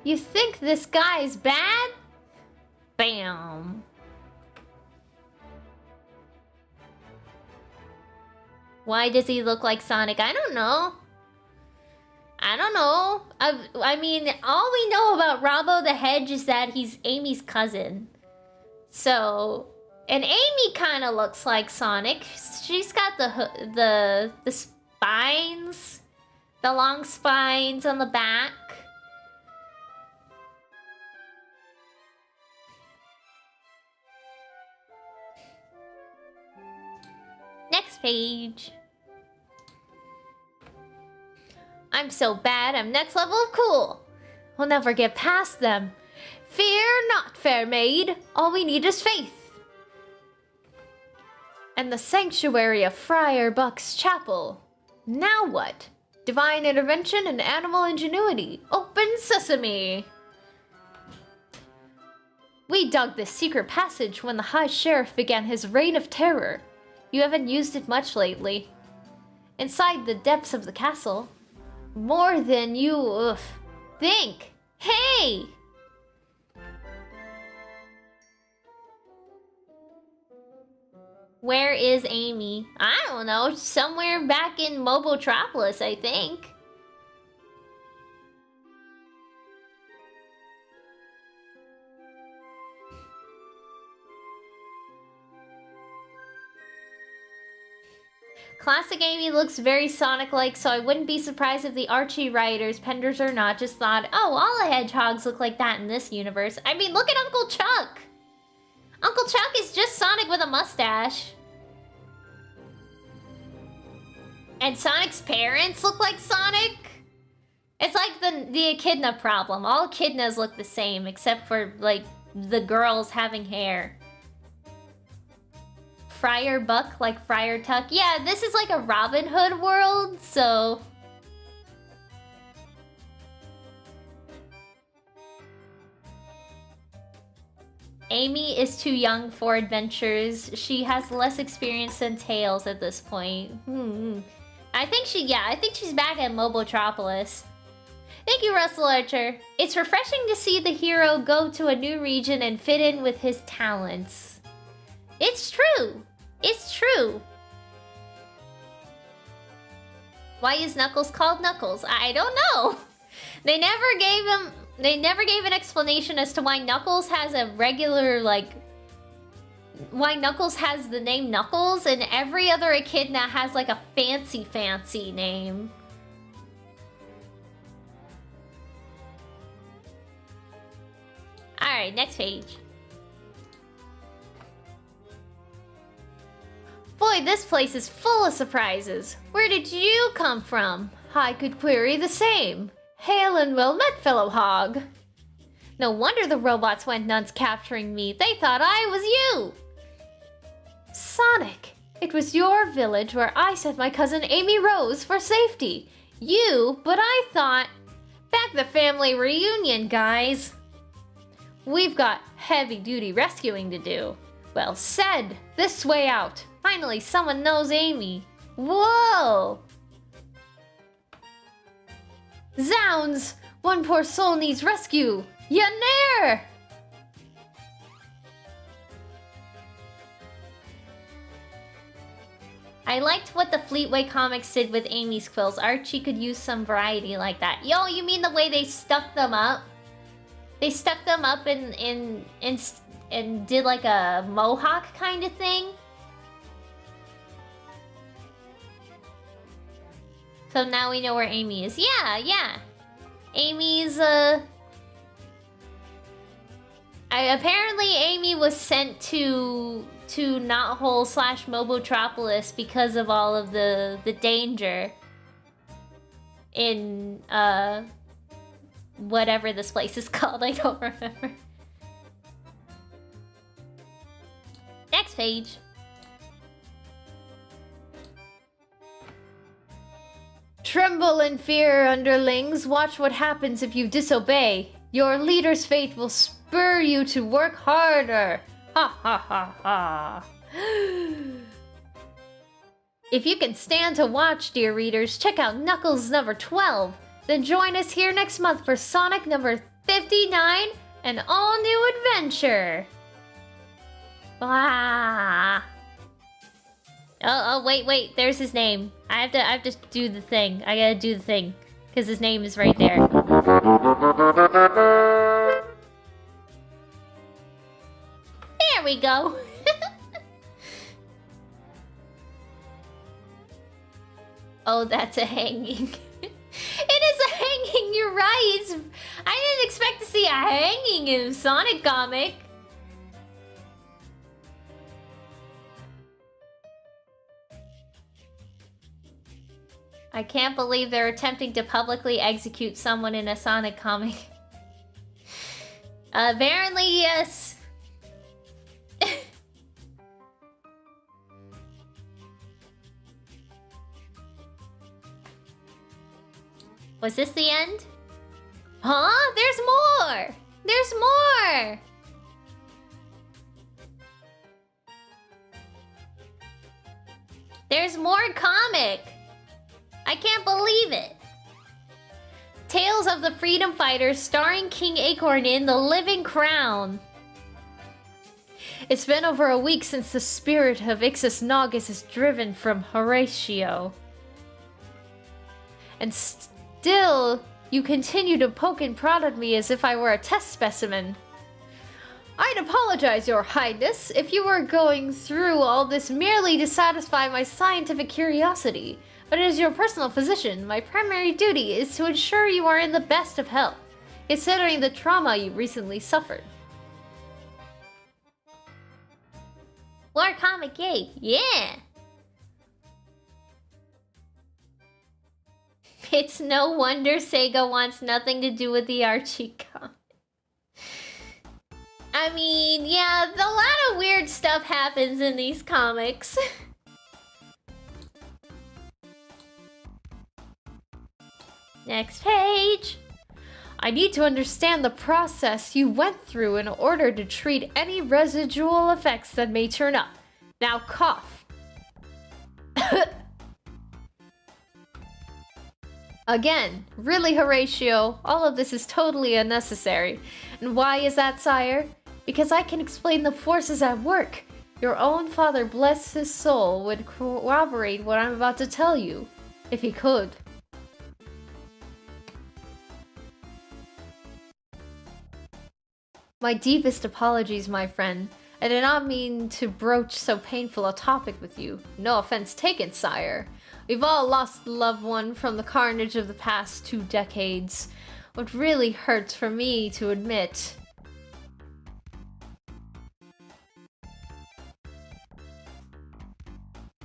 You think this guy's bad? Bam. Why does he look like Sonic? I don't know. I mean, all we know about Rob-o-Hedge is that he's Amy's cousin. So, and Amy kind of looks like Sonic. She's got the spines, the long spines on the back. Next page. I'm so bad, I'm next level of cool. We'll never get past them. Fear not, fair maid. All we need is faith. And the sanctuary of Friar Buck's chapel. Now what? Divine intervention and animal ingenuity. Open sesame. We dug this secret passage when the High Sheriff began his reign of terror. You haven't used it much lately. Inside the depths of the castle, more than you think. Hey! Where is Amy? I don't know. Somewhere back in Mobotropolis, I think. Classic Amy looks very Sonic-like, so I wouldn't be surprised if the Archie writers, Penders or not, just thought, oh, all the hedgehogs look like that in this universe. I mean, look at Uncle Chuck! Uncle Chuck is just Sonic with a mustache. And Sonic's parents look like Sonic. It's like the Echidna problem. All Echidnas look the same, except for, like, the girls having hair. Friar Buck, like Friar Tuck. Yeah, this is like a Robin Hood world, so... Amy is too young for adventures. She has less experience than Tails at this point. I think she's back at Mobotropolis. Thank you, Russell Archer. It's refreshing to see the hero go to a new region and fit in with his talents. It's true. It's true. Why is Knuckles called Knuckles? I don't know. They never gave an explanation as to why Knuckles has a regular, like, why Knuckles has the name Knuckles and every other echidna has like a fancy name. Alright, next page. Boy, this place is full of surprises. Where did you come from? I could query the same. Hail and well met, fellow hog. No wonder the robots went nuts capturing me. They thought I was you. Sonic, it was your village where I sent my cousin Amy Rose for safety. But I thought... Back the family reunion, guys. We've got heavy-duty rescuing to do. Well said. This way out. Finally, someone knows Amy. Whoa! Zounds! One poor soul needs rescue. Yaner! I liked what the Fleetway comics did with Amy's quills. Archie could use some variety like that. Yo, you mean the way they stuck them up? They stuck them up and did like a mohawk kind of thing? So now we know where Amy is. Yeah. Amy's, apparently Amy was sent to Knothole / Mobotropolis because of all of the danger in, whatever this place is called. I don't remember. Next page. Tremble in fear, underlings. Watch what happens if you disobey. Your leader's fate will spur you to work harder. Ha ha ha ha. If you can stand to watch, dear readers, check out Knuckles number 12. Then join us here next month for Sonic number 59, an all-new adventure. Wow. Oh, wait, there's his name. I have to do the thing. I gotta do the thing. Because his name is right there. There we go. Oh, that's a hanging. It is a hanging, you're right. I didn't expect to see a hanging in a Sonic comic. I can't believe they're attempting to publicly execute someone in a Sonic comic. Apparently, yes. Was this the end? Huh? There's more! There's more! There's more comic! I can't believe it! Tales of the Freedom Fighters starring King Acorn in The Living Crown. It's been over a week since the spirit of Ixis Naugus is driven from Horatio. And still, you continue to poke and prod at me as if I were a test specimen. I'd apologize, Your Highness, if you were going through all this merely to satisfy my scientific curiosity. But as your personal physician, my primary duty is to ensure you are in the best of health, considering the trauma you recently suffered. More comic, yay! Yeah! It's no wonder Sega wants nothing to do with the Archie comic. I mean, yeah, a lot of weird stuff happens in these comics. Next page. I need to understand the process you went through in order to treat any residual effects that may turn up. Now cough. Again, really, Horatio, all of this is totally unnecessary. And why is that, sire? Because I can explain the forces at work. Your own father, bless his soul, would corroborate what I'm about to tell you, if he could. My deepest apologies, my friend. I did not mean to broach so painful a topic with you. No offense taken, sire. We've all lost a loved one from the carnage of the past 2 decades. What really hurts for me to admit.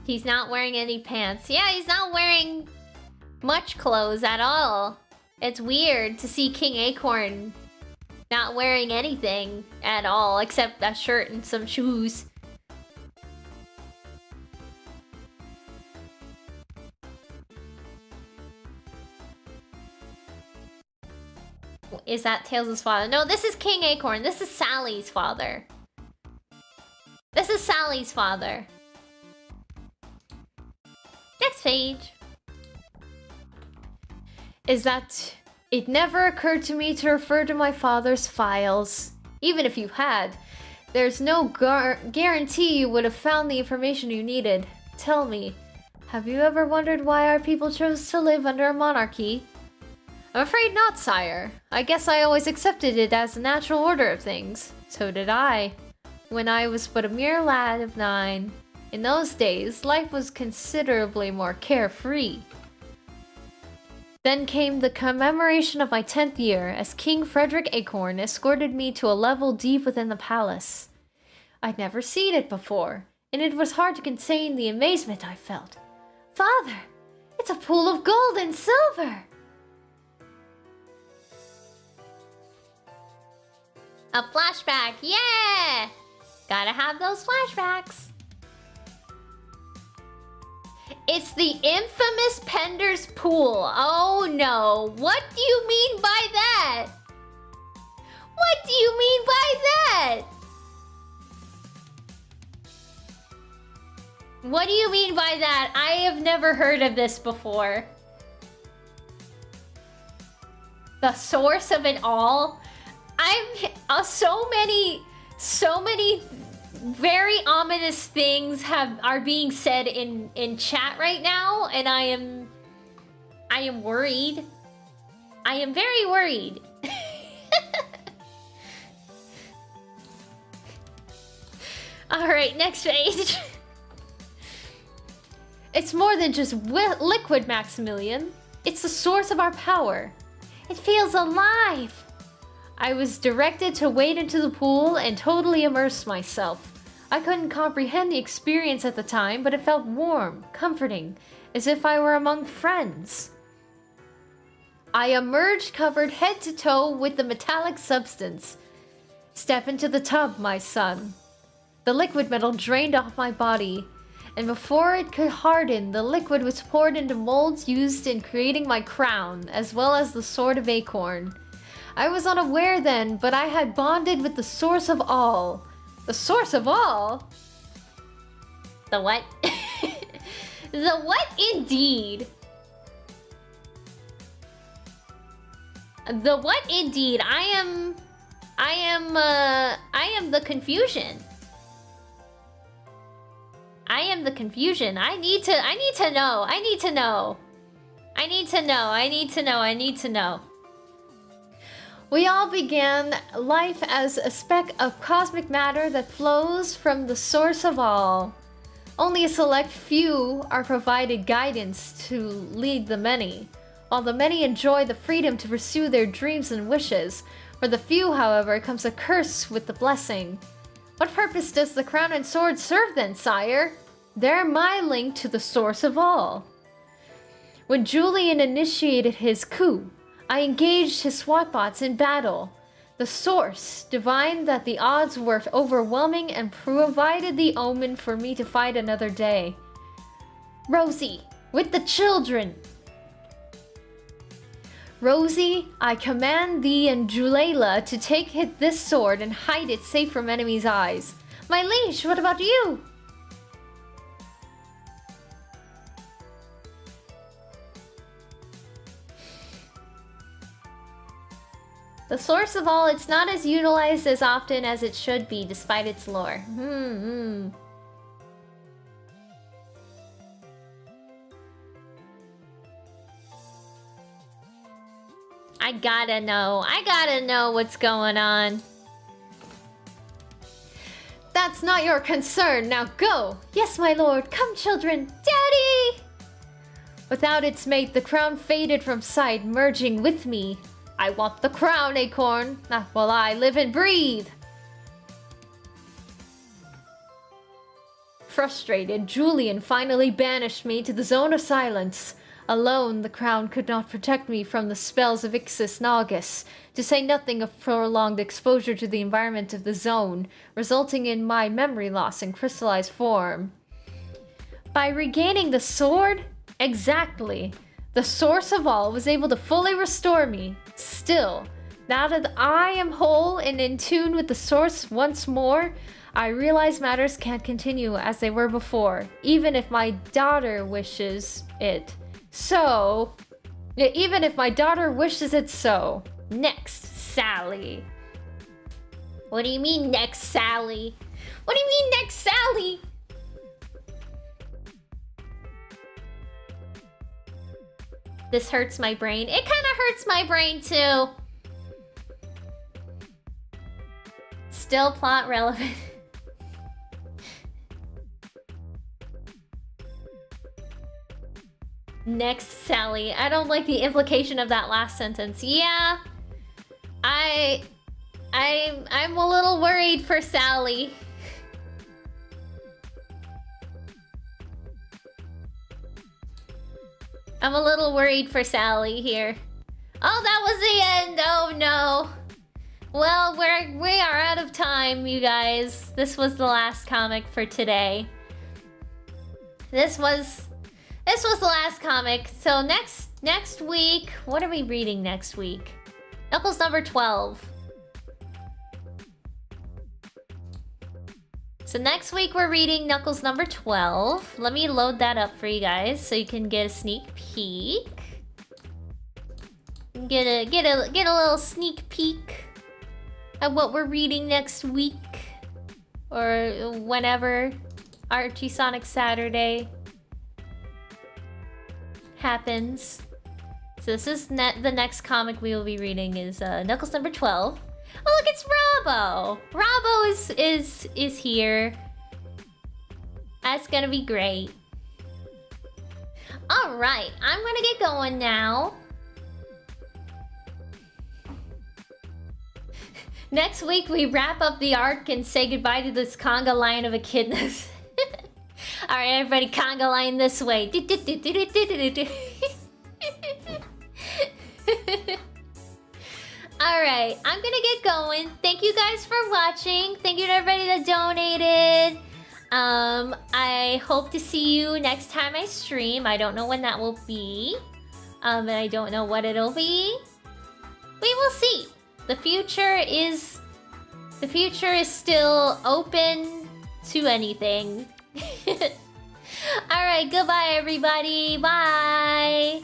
He's not wearing any pants. Yeah, he's not wearing much clothes at all. It's weird to see King Acorn not wearing anything at all except a shirt and some shoes. Is that Tails' father? No, this is King Acorn. This is Sally's father. This is Sally's father. Next page. Is that it never occurred to me to refer to my father's files. Even if you had, there's no guarantee you would have found the information you needed. Tell me, have you ever wondered why our people chose to live under a monarchy? I'm afraid not, sire. I guess I always accepted it as a natural order of things. So did I. When I was but a mere lad of 9. In those days, life was considerably more carefree. Then came the commemoration of my 10th year, as King Frederick Acorn escorted me to a level deep within the palace. I'd never seen it before, and it was hard to contain the amazement I felt. Father, it's a pool of gold and silver! A flashback, yeah! Gotta have those flashbacks. It's the infamous Pender's Pool. Oh no, what do you mean by that? What do you mean by that? What do you mean by that? I have never heard of this before. The source of it all? So many very ominous things are being said in chat right now, and I am worried. I am very worried. All right, next page. It's more than just liquid, Maximilian. It's the source of our power. It feels alive. I was directed to wade into the pool and totally immerse myself. I couldn't comprehend the experience at the time, but it felt warm, comforting, as if I were among friends. I emerged covered head to toe with the metallic substance. Step into the tub, my son. The liquid metal drained off my body, and before it could harden, the liquid was poured into molds used in creating my crown, as well as the Sword of Acorn. I was unaware then, but I had bonded with the source of all. The source of all? The what? The what indeed? The what indeed? I am the confusion. I am the confusion. I need to know. We all began life as a speck of cosmic matter that flows from the source of all. Only a select few are provided guidance to lead the many, while the many enjoy the freedom to pursue their dreams and wishes. For the few, however, comes a curse with the blessing. What purpose does the crown and sword serve then, sire? They're my link to the source of all. When Julian initiated his coup, I engaged his SWAT-bots in battle. The source divined that the odds were overwhelming and provided the omen for me to fight another day. Rosie, with the children! Rosie, I command thee and Julayla to take this sword and hide it safe from enemies' eyes. My liege, what about you? The source of all, it's not as utilized as often as it should be, despite its lore. I gotta know what's going on. That's not your concern, now go! Yes, my lord, come children, daddy! Without its mate, the crown faded from sight, merging with me. I want the crown, Acorn, not while I live and breathe! Frustrated, Julian finally banished me to the zone of silence. Alone, the crown could not protect me from the spells of Ixis Naugus, to say nothing of prolonged exposure to the environment of the zone, resulting in my memory loss in crystallized form. By regaining the sword? Exactly. The source of all was able to fully restore me. Still, now that I am whole and in tune with the source once more, I realize matters can't continue as they were before, even if my daughter wishes it. So, even if my daughter wishes it so. Next, Sally. What do you mean, next, Sally? What do you mean, next, Sally? This hurts my brain. It kind of hurts my brain, too. Still plot relevant. Next, Sally. I don't like the implication of that last sentence. Yeah. I'm a little worried for Sally. I'm a little worried for Sally here. Oh, that was the end. Oh no. Well, we are out of time, you guys. This was the last comic for today. This was the last comic. So next week, what are we reading next week? Knuckles number 12. So next week we're reading Knuckles number 12. Let me load that up for you guys so you can get a sneak peek. Get a little sneak peek at what we're reading next week or whenever Archie Sonic Saturday happens. So this is the next comic we will be reading is Knuckles number 12. Oh look, it's Rob-o! Rob-o is here. That's gonna be great. Alright, I'm gonna get going now. Next week we wrap up the arc and say goodbye to this conga line of echidnas. Alright, everybody, conga line this way. Alright, I'm gonna get going. Thank you guys for watching. Thank you to everybody that donated. I hope to see you next time I stream. I don't know when that will be. And I don't know what it'll be. We will see. The future is still open to anything. Alright, goodbye everybody. Bye.